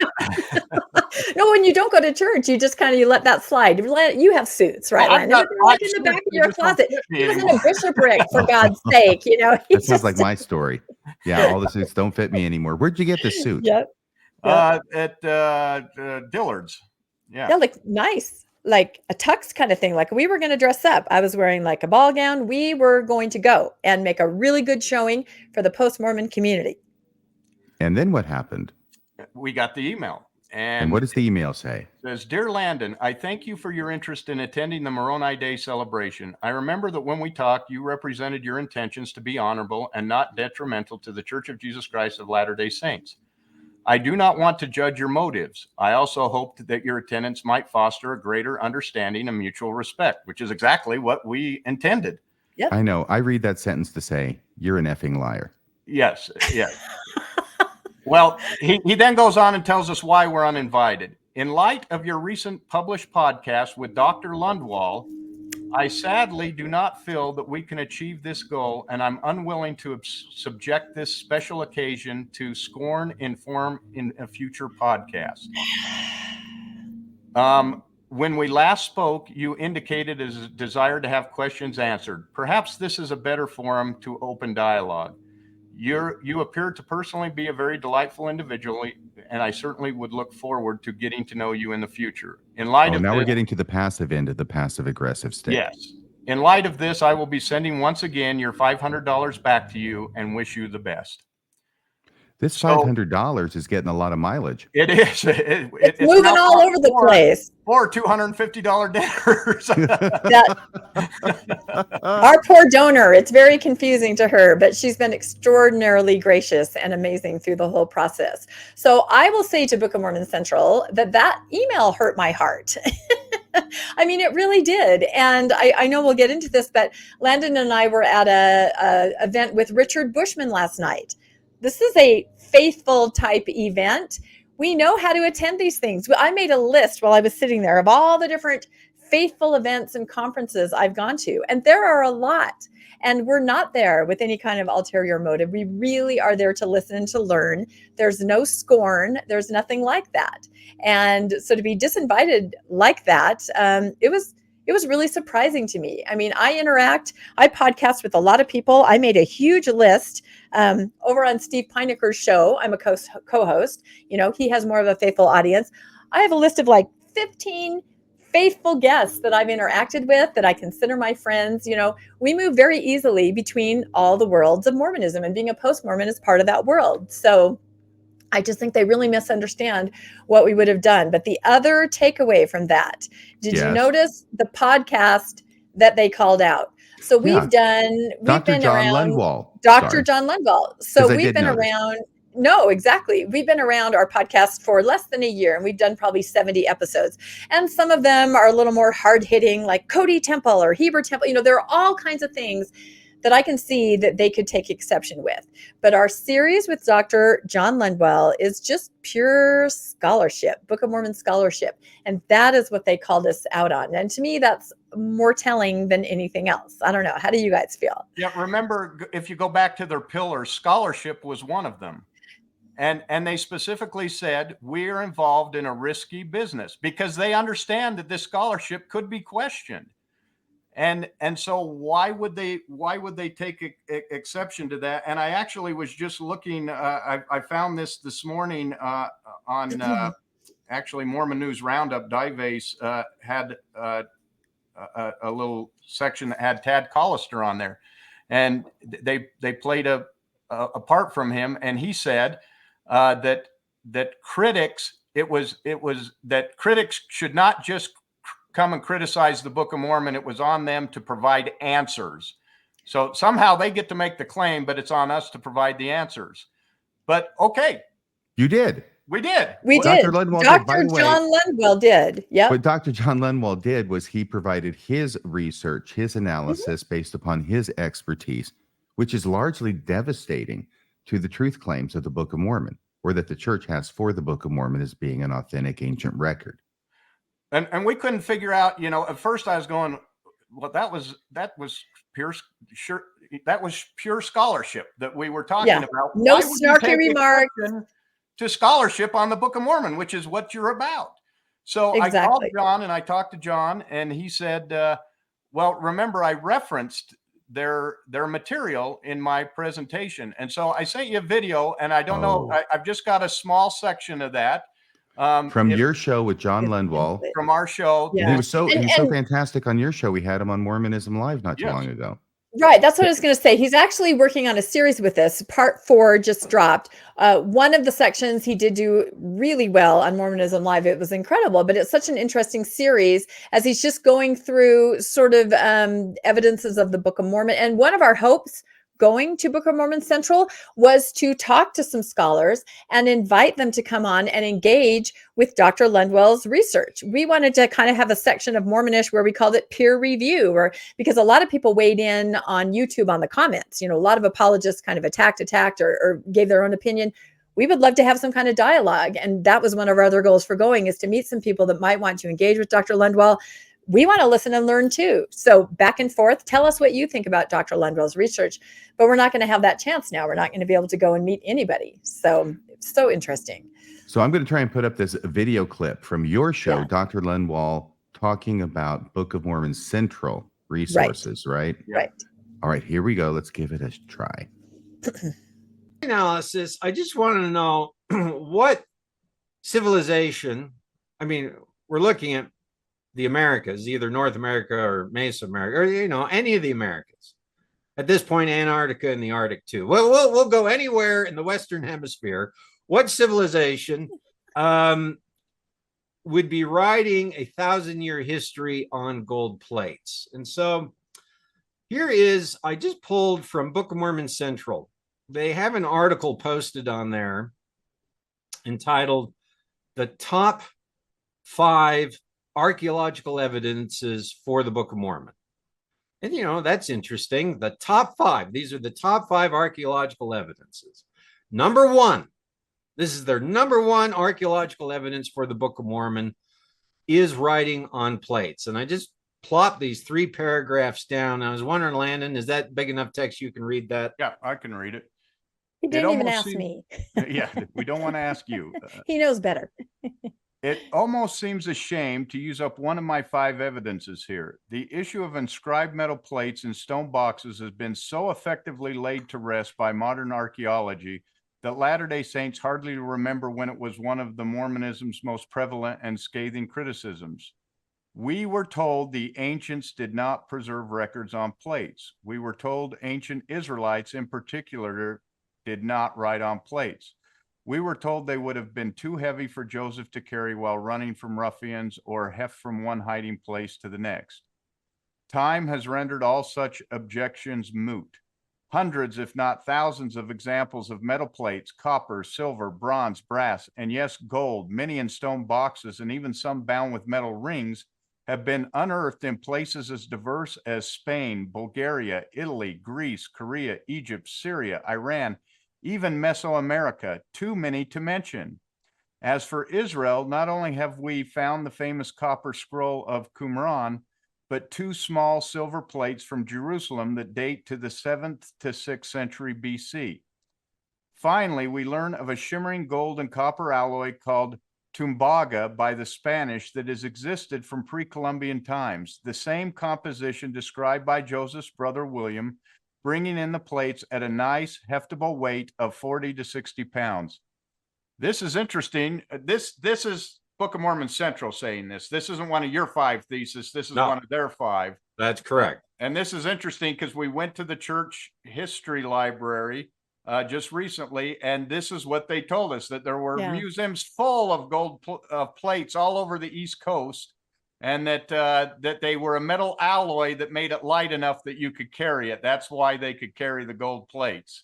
No, when you don't go to church, you just kind of let that slide. You have suits, right, Landon? Like in the back of your closet. He was in a bishopric, for God's sake. You know, that sounds like my story. Yeah, all the suits don't fit me anymore. Where'd you get the suit? At Dillard's. Yeah, like nice. like a tux kind of thing. Like we were going to dress up. I was wearing like a ball gown. We were going to go and make a really good showing for the post-Mormon community. And then what happened? We got the email. And what does the email say? It says, "Dear Landon, I thank you for your interest in attending the Moroni Day celebration. I remember that when we talked, you represented your intentions to be honorable and not detrimental to the Church of Jesus Christ of Latter-day Saints. I do not want to judge your motives. I also hoped that your attendance might foster a greater understanding and mutual respect," which is exactly what we intended. Yep. I know. I read that sentence to say, you're an effing liar. Yes. Yes. Well, he then goes on and tells us why we're uninvited. "In light of your recent published podcast with Dr. Lundwall, I sadly do not feel that we can achieve this goal, and I'm unwilling to subject this special occasion to scorn in form in a future podcast. When we last spoke, you indicated a desire to have questions answered. Perhaps this is a better forum to open dialogue. You appear to personally be a very delightful individual, and I certainly would look forward to getting to know you in the future. In light of now this, we're getting to the passive end of the passive aggressive state. Yes. In light of this, I will be sending once again your $500 back to you and wish you the best." This $500 is getting a lot of mileage. It is. It's moving all over the place. Or $250 dinners. Our poor donor, it's very confusing to her, but she's been extraordinarily gracious and amazing through the whole process. So I will say to Book of Mormon Central that email hurt my heart. I mean, it really did. And I know we'll get into this, but Landon and I were at a event with Richard Bushman last night. This is a faithful type event. We know how to attend these things. I made a list while I was sitting there of all the different faithful events and conferences I've gone to, and there are a lot. And we're not there with any kind of ulterior motive. We really are there to listen and to learn. There's no scorn. There's nothing like that. And so to be disinvited like that, it was really surprising to me. I mean, I podcast with a lot of people. I made a huge list over on Steve Pinecker's show. I'm a co-host. You know, he has more of a faithful audience. I have a list of like 15 faithful guests that I've interacted with that I consider my friends. You know, we move very easily between all the worlds of Mormonism, and being a post-Mormon is part of that world. So I just think they really misunderstand what we would have done. But the other takeaway from that, did you notice the podcast that they called out? So we've been around Dr. John Lundwall. So we've been around. No, exactly. We've been around our podcast for less than a year, and we've done probably 70 episodes. And some of them are a little more hard hitting, like Cody Temple or Heber Temple. You know, there are all kinds of things that I can see that they could take exception with. But our series with Dr. John Lundwall is just pure scholarship, Book of Mormon scholarship. And that is what they called us out on. And to me, that's more telling than anything else. I don't know. How do you guys feel? Yeah, remember, if you go back to their pillars, scholarship was one of them. And they specifically said, we're involved in a risky business, because they understand that this scholarship could be questioned. And so why would they take exception to that? And I actually was just looking, I found this morning on actually Mormon News Roundup. Dives had a little section that had Tad Collister on there, and they played a part from him, and he said that critics should not just come and criticize the Book of Mormon. It was on them to provide answers. So somehow they get to make the claim, but it's on us to provide the answers. But okay. You did. We did. We did. Dr. John Lundwall did. Yeah. What Dr. John Lundwall did was he provided his research, his analysis based upon his expertise, which is largely devastating to the truth claims of the Book of Mormon, or that the church has for the Book of Mormon as being an authentic ancient record. And we couldn't figure out, you know, at first I was going, well, that was pure scholarship that we were talking about. No snarky remarks to scholarship on the Book of Mormon, which is what you're about. So I called John and I talked to John, and he said, well, remember, I referenced their material in my presentation. And so I sent you a video, and I don't know, I've just got a small section of that. From your show with John Lundwall. From our show. Yeah. He was so fantastic on your show. We had him on Mormonism Live not too long ago. Right. That's what I was going to say. He's actually working on a series with us. Part 4 just dropped. One of the sections he did do really well on Mormonism Live. It was incredible, but it's such an interesting series as he's just going through sort of evidences of the Book of Mormon. And one of our hopes going to Book of Mormon Central was to talk to some scholars and invite them to come on and engage with Dr. Lundwall's research. We wanted to kind of have a section of Mormonish where we called it peer review, or because a lot of people weighed in on YouTube on the comments. You know, a lot of apologists kind of attacked or gave their own opinion. We would love to have some kind of dialogue. And that was one of our other goals for going, is to meet some people that might want to engage with Dr. Lundwall. We want to listen and learn too. So back and forth, tell us what you think about Dr. Lundwall's research, but we're not going to have that chance now. We're not going to be able to go and meet anybody. So it's so interesting. So I'm going to try and put up this video clip from your show, Dr. Lundwall, talking about Book of Mormon Central resources, right? Right. All right, here we go. Let's give it a try. Analysis. I just want to know what civilization, I mean, we're looking at the Americas, either North America or Mesoamerica, or, you know, any of the Americas. At this point, Antarctica and the Arctic too. Well, we'll go anywhere in the Western Hemisphere. What civilization would be writing a 1,000-year history on gold plates? And so here is, I just pulled from Book of Mormon Central. They have an article posted on there entitled "The Top 5 Archaeological Evidences for the Book of Mormon." And, you know, that's interesting. The top 5. These are the top 5 archaeological evidences. Number 1, this is their number 1 archaeological evidence for the Book of Mormon, is writing on plates. And I just plopped these 3 paragraphs down. I was wondering, Landon, is that big enough text you can read that? Yeah, I can read it. He didn't even ask me. Yeah, we don't want to ask you. He knows better. It almost seems a shame to use up one of my 5 evidences here. The issue of inscribed metal plates in stone boxes has been so effectively laid to rest by modern archaeology that Latter-day Saints hardly remember when it was one of the Mormonism's most prevalent and scathing criticisms. We were told the ancients did not preserve records on plates. We were told ancient Israelites in particular did not write on plates. We were told they would have been too heavy for Joseph to carry while running from ruffians or heft from one hiding place to the next. Time has rendered all such objections moot. Hundreds, if not thousands, of examples of metal plates, copper, silver, bronze, brass, and yes, gold, many in stone boxes, and even some bound with metal rings, have been unearthed in places as diverse as Spain, Bulgaria, Italy, Greece, Korea, Egypt, Syria, Iran, even Mesoamerica, too many to mention. As for Israel, not only have we found the famous copper scroll of Qumran, but 2 small silver plates from Jerusalem that date to the 7th to 6th century BC. Finally, we learn of a shimmering gold and copper alloy called tumbaga by the Spanish that has existed from pre-Columbian times, the same composition described by Joseph's brother William, bringing in the plates at a nice, heftable weight of 40 to 60 pounds. This is interesting. This is Book of Mormon Central saying this. This isn't one of your 5 theses. This is one of their 5. That's correct. And this is interesting because we went to the church history library just recently, and this is what they told us, that there were museums full of gold plates all over the East Coast, and that they were a metal alloy that made it light enough that you could carry it. That's why they could carry the gold plates.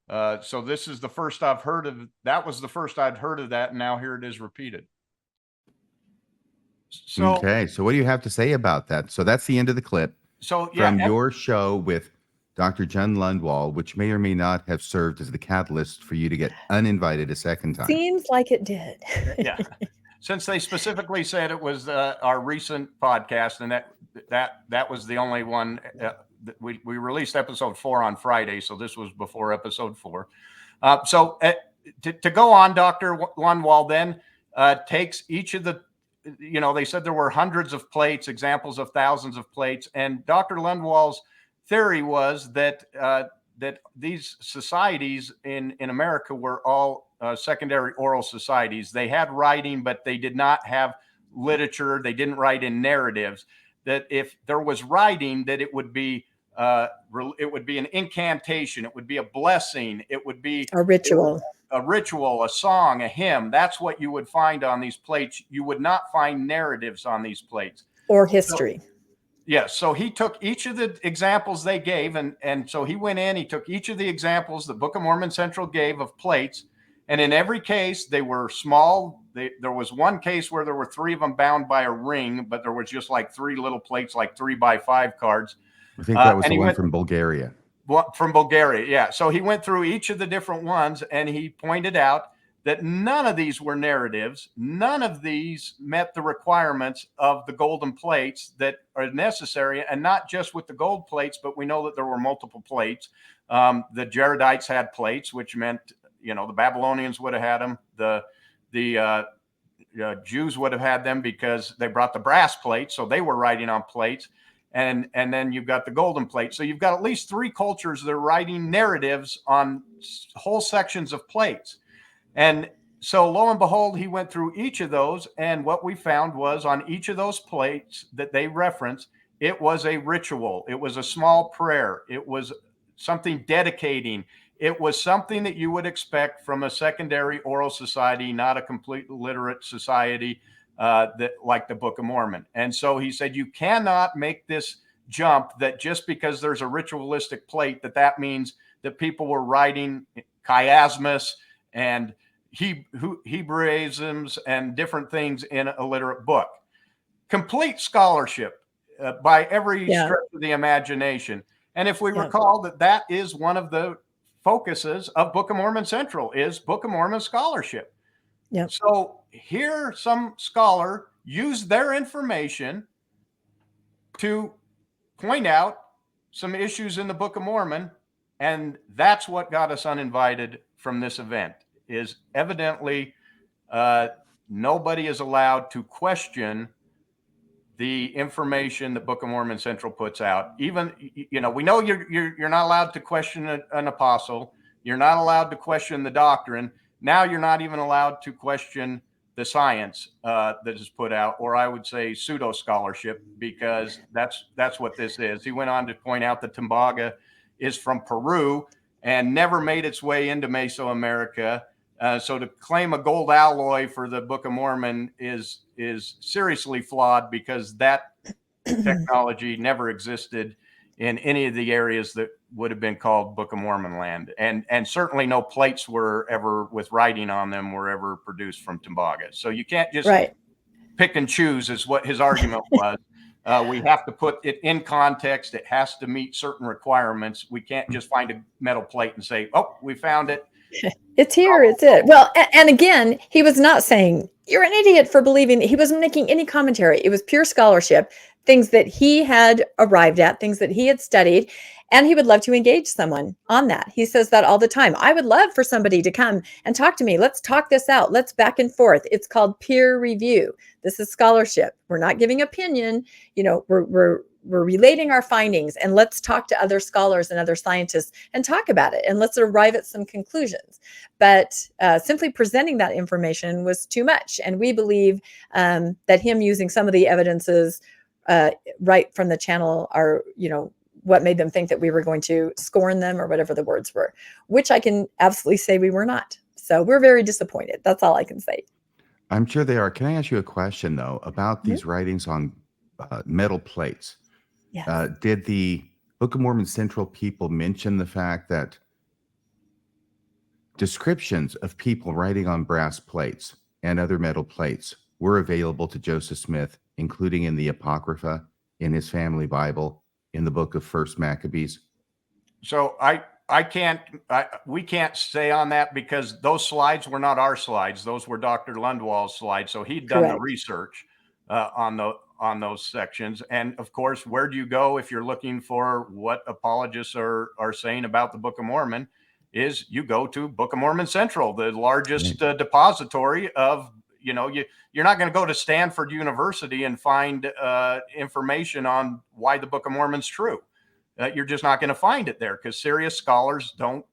So this is the first I've heard of. That was the first I'd heard of that, and now here it is repeated. So, okay, so what do you have to say about that? So that's the end of the clip. So from your show with Dr. John Lundwall, which may or may not have served as the catalyst for you to get uninvited a second time. Seems like it did. Yeah. Since they specifically said it was our recent podcast, and that was the only one. We released episode 4 on Friday, so this was before episode 4. So to go on, Dr. Lundwall then takes each of the, you know, they said there were hundreds of plates, examples of thousands of plates, and Dr. Lundwall's theory was that that these societies in America were all secondary oral societies. They had writing, but they did not have literature. They didn't write in narratives. That if there was writing, that it would be an incantation. It would be a blessing. It would be A ritual. A ritual, a song, a hymn. That's what you would find on these plates. You would not find narratives on these plates. Or history. Yes. So he took each of the examples they gave, and so he went in, he took each of the examples the Book of Mormon Central gave of plates, and in every case, they were small. There was one case where there were 3 of them bound by a ring, but there was just like 3 little plates, like 3x5 cards. I think that was the one from Bulgaria. From Bulgaria, yeah. So he went through each of the different ones, and he pointed out that none of these were narratives. None of these met the requirements of the golden plates that are necessary, and not just with the gold plates, but we know that there were multiple plates. The Jaredites had plates, which meant, the Babylonians would have had them. The Jews would have had them because they brought the brass plates, so they were writing on plates. And then you've got the golden plate. So you've got at least 3 cultures that are writing narratives on whole sections of plates. And so lo and behold, he went through each of those. And what we found was on each of those plates that they referenced, it was a ritual. It was a small prayer. It was something dedicating. It was something that you would expect from a secondary oral society, not a complete literate society that like the Book of Mormon. And so he said, you cannot make this jump that just because there's a ritualistic plate, that means that people were writing chiasmus and Hebraisms and different things in a literate book. Complete scholarship by every stretch of the imagination. And if we recall that is one of the focuses of Book of Mormon Central is Book of Mormon scholarship. Yep. So here some scholar used their information to point out some issues in the Book of Mormon, and that's what got us uninvited from this event. Is evidently nobody is allowed to question the information that Book of Mormon Central puts out. Even, we know you're not allowed to question an apostle. You're not allowed to question the doctrine. Now you're not even allowed to question the science that is put out, or I would say pseudo scholarship, because that's what this is. He went on to point out that Timbaga is from Peru and never made its way into Mesoamerica. So to claim a gold alloy for the Book of Mormon is seriously flawed, because that technology never existed in any of the areas that would have been called Book of Mormon land. And certainly no plates were ever with writing on them were ever produced from Timbaga. So you can't just pick and choose, is what his argument was. We have to put it in context. It has to meet certain requirements. We can't just find a metal plate and say, oh, we found it. It's here. It's it. Well, and again, he was not saying you're an idiot for believing that. He wasn't making any commentary. It was pure scholarship, things that he had arrived at, things that he had studied, and he would love to engage someone on that. He says that all the time. I would love for somebody to come and talk to me. Let's talk this out. Let's back and forth. It's called peer review. This is scholarship. We're not giving opinion. We're relating our findings, and let's talk to other scholars and other scientists and talk about it, and let's arrive at some conclusions. But simply presenting that information was too much. And we believe that him using some of the evidences right from the channel are, what made them think that we were going to scorn them, or whatever the words were, which I can absolutely say we were not. So we're very disappointed. That's all I can say. I'm sure they are. Can I ask you a question, though, about these writings on metal plates? Yes. Did the Book of Mormon Central people mention the fact that descriptions of people writing on brass plates and other metal plates were available to Joseph Smith, including in the Apocrypha, in his family Bible, in the book of First Maccabees? So we can't say on that, because those slides were not our slides. Those were Dr. Lundwall's slides. So he'd done the research on those sections. And of course, where do you go if you're looking for what apologists are saying about the Book of Mormon? Is you go to Book of Mormon Central, the largest depository of, you're not going to go to Stanford University and find information on why the Book of Mormon's true. You're just not going to find it there, because serious scholars don't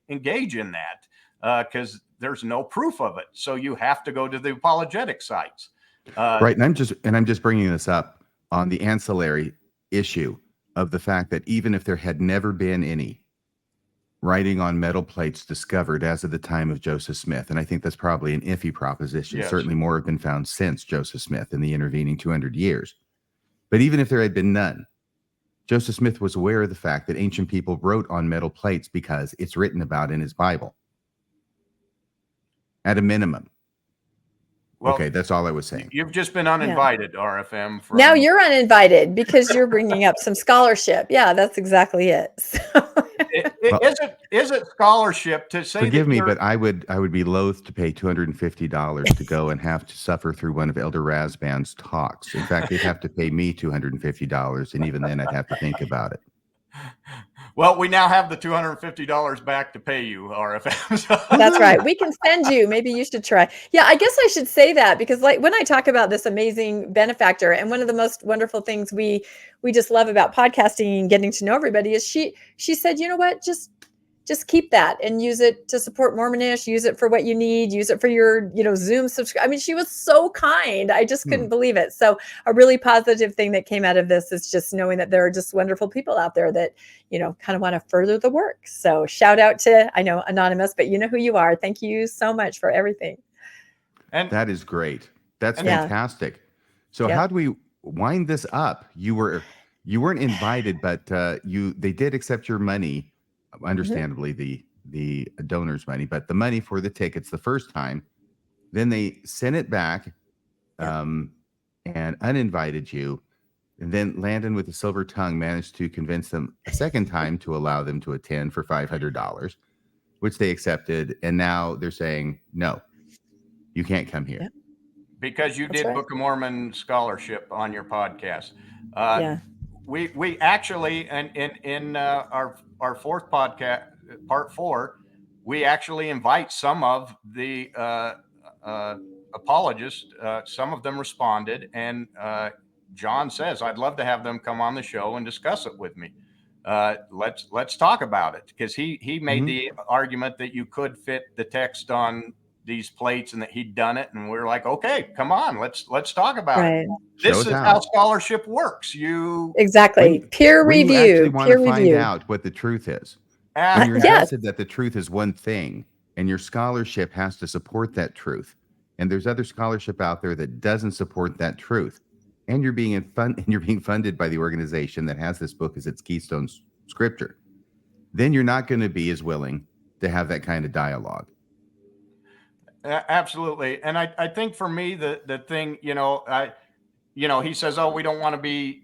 engage in that, because there's no proof of it. So you have to go to the apologetic sites. Right. And I'm just bringing this up on the ancillary issue of the fact that even if there had never been any writing on metal plates discovered as of the time of Joseph Smith, and I think that's probably an iffy proposition. Yes. Certainly more have been found since Joseph Smith in the intervening 200 years. But even if there had been none, Joseph Smith was aware of the fact that ancient people wrote on metal plates because it's written about in his Bible. At a minimum. Well, okay, that's all I was saying. You've just been uninvited, RFM. Now you're uninvited because you're bringing up some scholarship. Yeah, that's exactly it. Is it scholarship to say? Forgive me, but I would be loath to pay $250 to go and have to suffer through one of Elder Razban's talks. In fact, they'd have to pay me $250, and even then, I'd have to think about it. Well, we now have the $250 back to pay you, RFM. That's right. We can send you. Maybe you should try. Yeah, I guess I should say that because, like, when I talk about this amazing benefactor, and one of the most wonderful things we just love about podcasting and getting to know everybody is she said, you know what, just keep that and use it to support Mormonish, use it for what you need, use it for your, Zoom subscribe. I mean, she was so kind. I just couldn't believe it. So a really positive thing that came out of this is just knowing that there are just wonderful people out there that, kind of want to further the work. So shout out to, I know, Anonymous, but you know who you are. Thank you so much for everything. And that is great. That's fantastic. So how do we wind this up? You weren't invited, but they did accept your money. Understandably, the donors' money, but the money for the tickets the first time, then they sent it back and uninvited you. And then Landon with the silver tongue managed to convince them a second time to allow them to attend for $500, which they accepted. And now they're saying, no, you can't come here. Because you did Book of Mormon scholarship on your podcast. We actually, and in our fourth podcast, part 4, we actually invite some of the apologists. Some of them responded, and John says, "I'd love to have them come on the show and discuss it with me. Let's talk about it," because he made the argument that you could fit the text on these plates and that he'd done it, and we're like, okay, come on, let's talk about it. This is how scholarship works. Peer review. You actually want to find out what the truth is. When you're invested that the truth is one thing, and your scholarship has to support that truth, and there's other scholarship out there that doesn't support that truth, and you're being funded by the organization that has this book as its keystone scripture, then you're not going to be as willing to have that kind of dialogue. Absolutely. And I think for me, the thing, he says, oh, we don't want to be,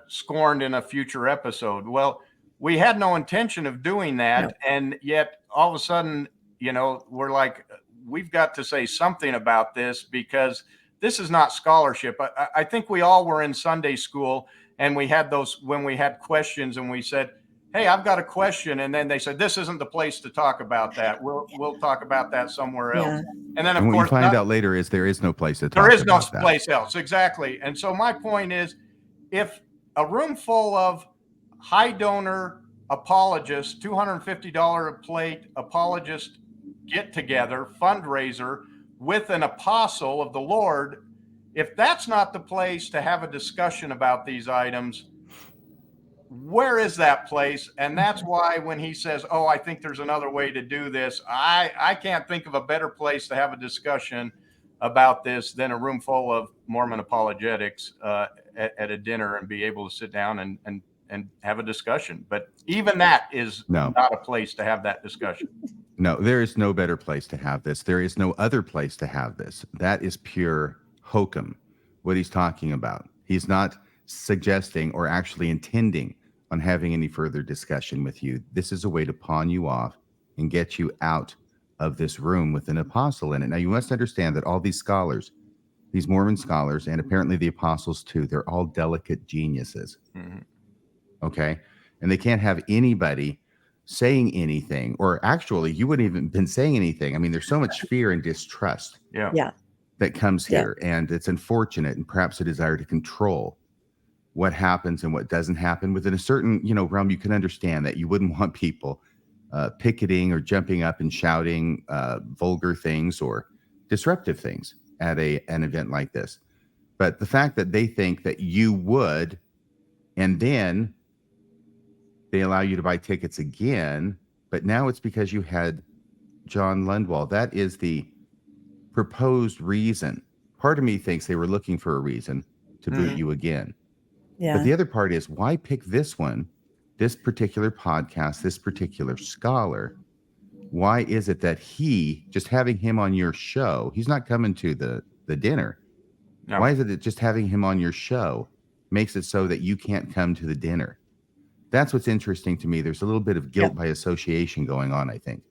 scorned in a future episode. Well, we had no intention of doing that. No. And yet all of a sudden, we're like, we've got to say something about this because this is not scholarship. I think we all were in Sunday school and we had those when we had questions and we said, hey, I've got a question. And then they said, this isn't the place to talk about that. We'll talk about that somewhere else. And then, of course, what you find out later is there is no place to talk about that. There is no place else. Exactly. And so my point is, if a room full of high donor apologists, $250 a plate apologist get together, fundraiser with an apostle of the Lord, if that's not the place to have a discussion about these items, where is that place? And that's why when he says, oh, I think there's another way to do this, I can't think of a better place to have a discussion about this than a room full of Mormon apologetics at a dinner and be able to sit down and have a discussion. But even that is not a place to have that discussion. No, there is no better place to have this. There is no other place to have this. That is pure hokum, what he's talking about. He's not suggesting or actually intending on having any further discussion with you. This is a way to pawn you off and get you out of this room with an apostle in it. Now, you must understand that all these scholars, these Mormon scholars, and apparently the apostles too, they're all delicate geniuses. Mm-hmm. Okay? And they can't have anybody saying anything, or actually, you wouldn't even been saying anything. I mean, there's so much fear and distrust that comes here, and it's unfortunate, and perhaps a desire to control what happens and what doesn't happen within a certain, realm. You can understand that you wouldn't want people picketing or jumping up and shouting vulgar things or disruptive things at an event like this. But the fact that they think that you would, and then they allow you to buy tickets again, but now it's because you had John Lundwall. That is the proposed reason. Part of me thinks they were looking for a reason to boot you again. Yeah. But the other part is, why pick this one, this particular podcast, this particular scholar? Why is it that just having him on your show, he's not coming to the dinner. No. Why is it that just having him on your show makes it so that you can't come to the dinner? That's what's interesting to me. There's a little bit of guilt by association going on, I think.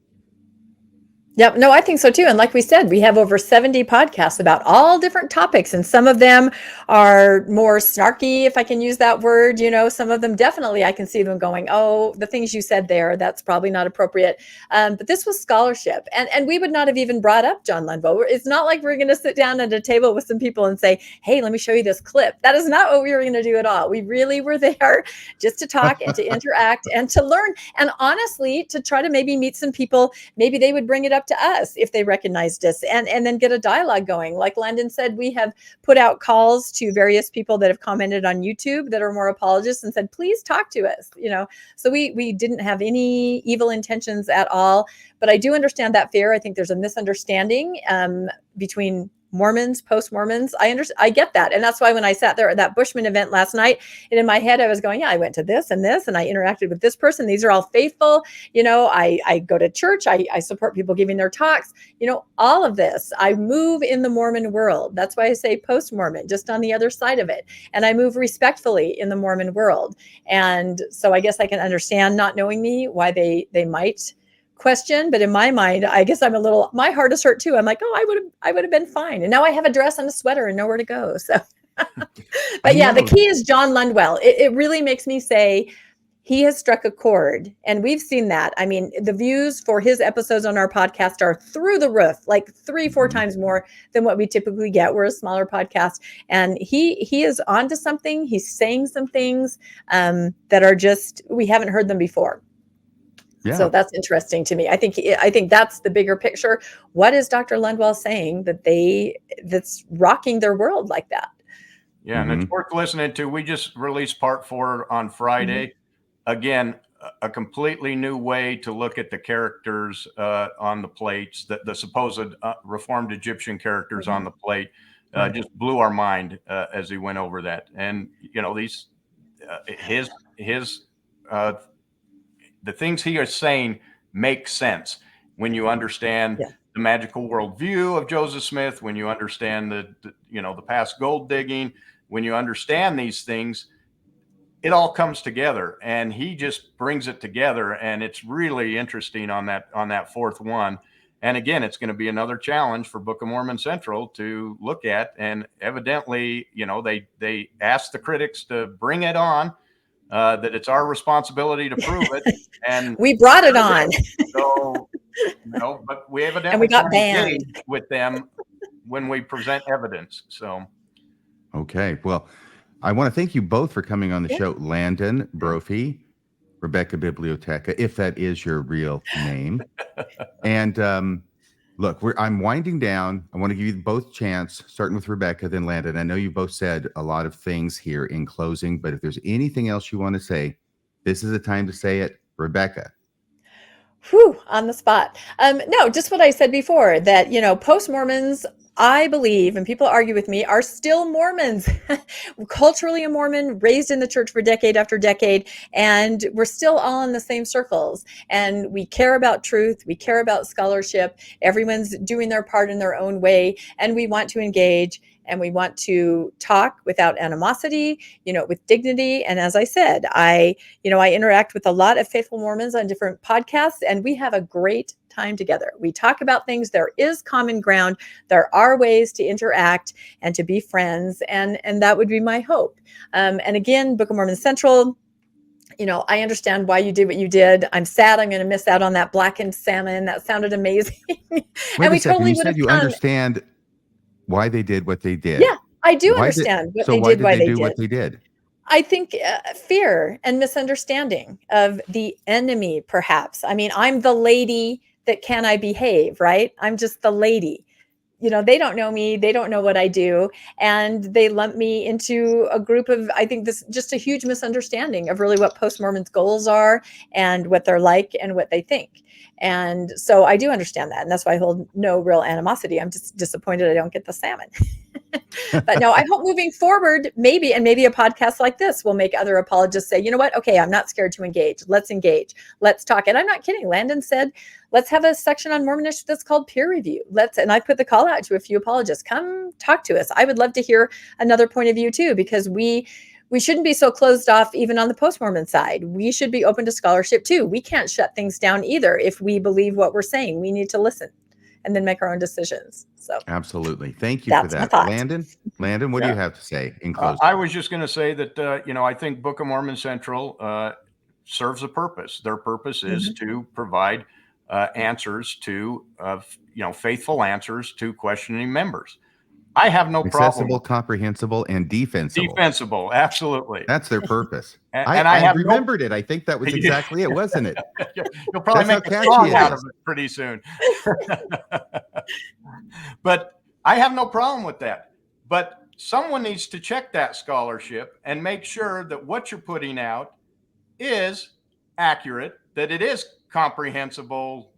Yep. No, I think so too. And like we said, we have over 70 podcasts about all different topics. And some of them are more snarky, if I can use that word. Some of them definitely I can see them going, oh, the things you said there, that's probably not appropriate. But this was scholarship. And we would not have even brought up John Lundwall. It's not like we're going to sit down at a table with some people and say, hey, let me show you this clip. That is not what we were going to do at all. We really were there just to talk and to interact and to learn. And honestly, to try to maybe meet some people, maybe they would bring it up to us if they recognized us and then get a dialogue going. Like Landon said, we have put out calls to various people that have commented on YouTube that are more apologists and said, please talk to us, so we didn't have any evil intentions at all, but I do understand that fear. I think there's a misunderstanding between Mormons, post-Mormons. I get that. And that's why when I sat there at that Bushman event last night, and in my head, I was going, yeah, I went to this and this, and I interacted with this person. These are all faithful. I go to church. I support people giving their talks, all of this. I move in the Mormon world. That's why I say post-Mormon, just on the other side of it. And I move respectfully in the Mormon world. And so I guess I can understand, not knowing me, why they might question, but in my mind, I guess my heart is hurt too. I'm like, oh, I would have been fine. And now I have a dress and a sweater and nowhere to go. So, but yeah, the key is John Lundwall. It really makes me say he has struck a chord, and we've seen that. I mean, the views for his episodes on our podcast are through the roof, like 3-4 times more than what we typically get. We're a smaller podcast, and he is onto something. He's saying some things that are just, we haven't heard them before. Yeah. So that's interesting to me. I think that's the bigger picture. What is Dr. Lundwall saying that's rocking their world like that? Yeah, and it's worth listening to. We just released part 4 on Friday. Again, a completely new way to look at the characters on the plates, the supposed Reformed Egyptian characters on the plate. Just blew our mind as he went over that. And these the things he is saying make sense when you understand the magical worldview of Joseph Smith, when you understand the past gold digging, when you understand these things, it all comes together, and he just brings it together. And it's really interesting on that fourth one. And again, it's going to be another challenge for Book of Mormon Central to look at. And evidently, they asked the critics to bring it on. That it's our responsibility to prove it, and we brought it on. So, but we evidently and we got banned with them when we present evidence. So, okay. Well, I want to thank you both for coming on the show, Landon Brophy, Rebecca Bibliotheca, if that is your real name, and look, I'm winding down. I want to give you both a chance, starting with Rebecca, then Landon. I know you both said a lot of things here in closing, but if there's anything else you want to say, this is the time to say it. Rebecca. Whew, on the spot. No, just what I said before, that, post-Mormons, I believe, and people argue with me, are still Mormons, culturally a Mormon, raised in the church for decade after decade, and we're still all in the same circles. And we care about truth, we care about scholarship, everyone's doing their part in their own way, and we want to engage, and we want to talk without animosity, with dignity. And as I said, I interact with a lot of faithful Mormons on different podcasts, and we have a great time together. We talk about things. There is common ground. There are ways to interact and to be friends. And that would be my hope. And again, Book of Mormon Central, I understand why you did what you did. I'm sad I'm going to miss out on that blackened salmon. That sounded amazing. And we totally would have. You understand why they did what they did. Yeah, I do understand what they did. Why did they do what they did? I think fear and misunderstanding of the enemy, perhaps. I mean, I'm the lady that can I behave, right? I'm just the lady. They don't know me. They don't know what I do. And they lump me into a group of, I think this just a huge misunderstanding of really what post-Mormon's goals are and what they're like and what they think. And so I do understand that. And that's why I hold no real animosity. I'm just disappointed I don't get the salmon. But no, I hope moving forward, maybe a podcast like this will make other apologists say, you know what? Okay, I'm not scared to engage. Let's engage. Let's talk. And I'm not kidding. Landon said, let's have a section on Mormonish that's called peer review. And I put the call out to a few apologists. Come talk to us. I would love to hear another point of view too, because we shouldn't be so closed off even on the post-Mormon side. We should be open to scholarship too. We can't shut things down either if we believe what we're saying. We need to listen and then make our own decisions. So absolutely. Thank you for that. Landon, what do you have to say in closing? I was just going to say that, I think Book of Mormon Central serves a purpose. Their purpose is to provide answers to, faithful answers to questioning members. I have no problem. Accessible, comprehensible, and defensible. Defensible, absolutely. That's their purpose. And I remembered it. I think that was exactly it, wasn't it? You'll probably make a song out of it pretty soon. But I have no problem with that. But someone needs to check that scholarship and make sure that what you're putting out is accurate, that it is comprehensible,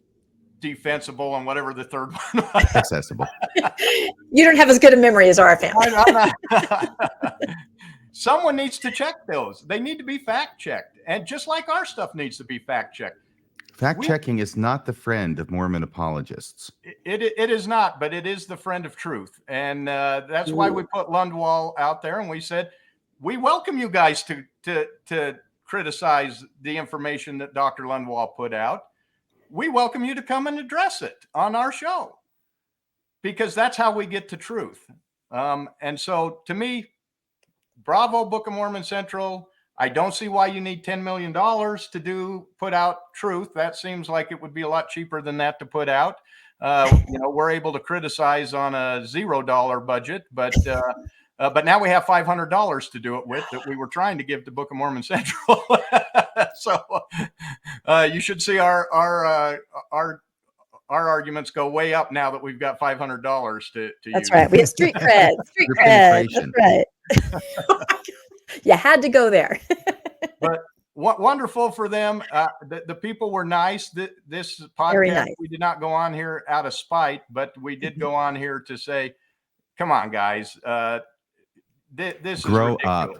defensible, and whatever the third one was. Accessible. You don't have as good a memory as RFM. Someone needs to check those. They need to be fact checked. And just like our stuff needs to be fact checked. Fact checking is not the friend of Mormon apologists. It is not, but it is the friend of truth. And that's why we put Lundwall out there and we said, we welcome you guys to criticize the information that Dr. Lundwall put out. We welcome you to come and address it on our show, because that's how we get to truth. And so to me, bravo, Book of Mormon Central. I don't see why you need $10 million to put out truth. That seems like it would be a lot cheaper than that to put out. We're able to criticize on a $0 budget, but now we have $500 to do it with that we were trying to give to Book of Mormon Central. So you should see our arguments go way up now that we've got $500 to use. That's right. We have street cred. Street cred. That's right. You had to go there. But wonderful for them. The people were nice. This podcast, nice. We did not go on here out of spite, but we did go on here to say, come on, guys. This grow is ridiculous. Up.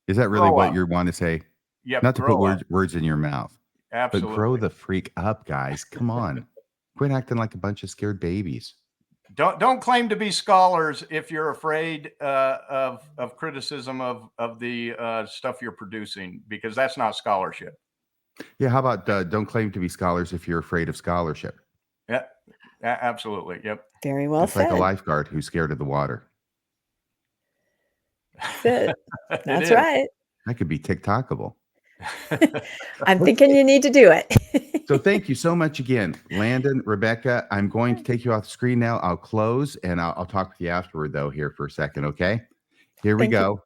Is that really what you want to say? Yeah. Not to put words in your mouth. Absolutely. But grow the freak up, guys. Come on. Quit acting like a bunch of scared babies. Don't claim to be scholars if you're afraid of criticism of the stuff you're producing, because that's not scholarship. Yeah. How about don't claim to be scholars if you're afraid of scholarship? Yeah. Absolutely. Yep. Very well said. Like a lifeguard who's scared of the water. That's right. That could be TikTokable. I'm thinking you need to do it. So thank you so much again, Landon, Rebecca. I'm going to take you off the screen now. I'll close and I'll talk with you afterward, though, here for a second. Okay. Here we go.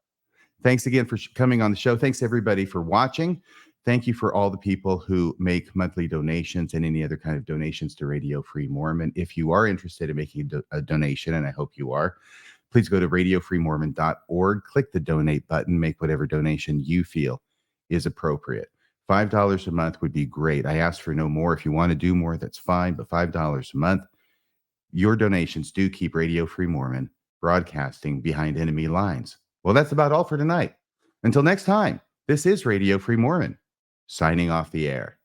Thanks again for coming on the show. Thanks, everybody, for watching. Thank you for all the people who make monthly donations and any other kind of donations to Radio Free Mormon. If you are interested in making a donation, and I hope you are, please go to radiofreemormon.org, click the donate button, make whatever donation you feel is appropriate. $5 a month would be great. I ask for no more. If you want to do more, that's fine, but $5 a month. Your donations do keep Radio Free Mormon broadcasting behind enemy lines. Well, that's about all for tonight. Until next time, this is Radio Free Mormon, signing off the air.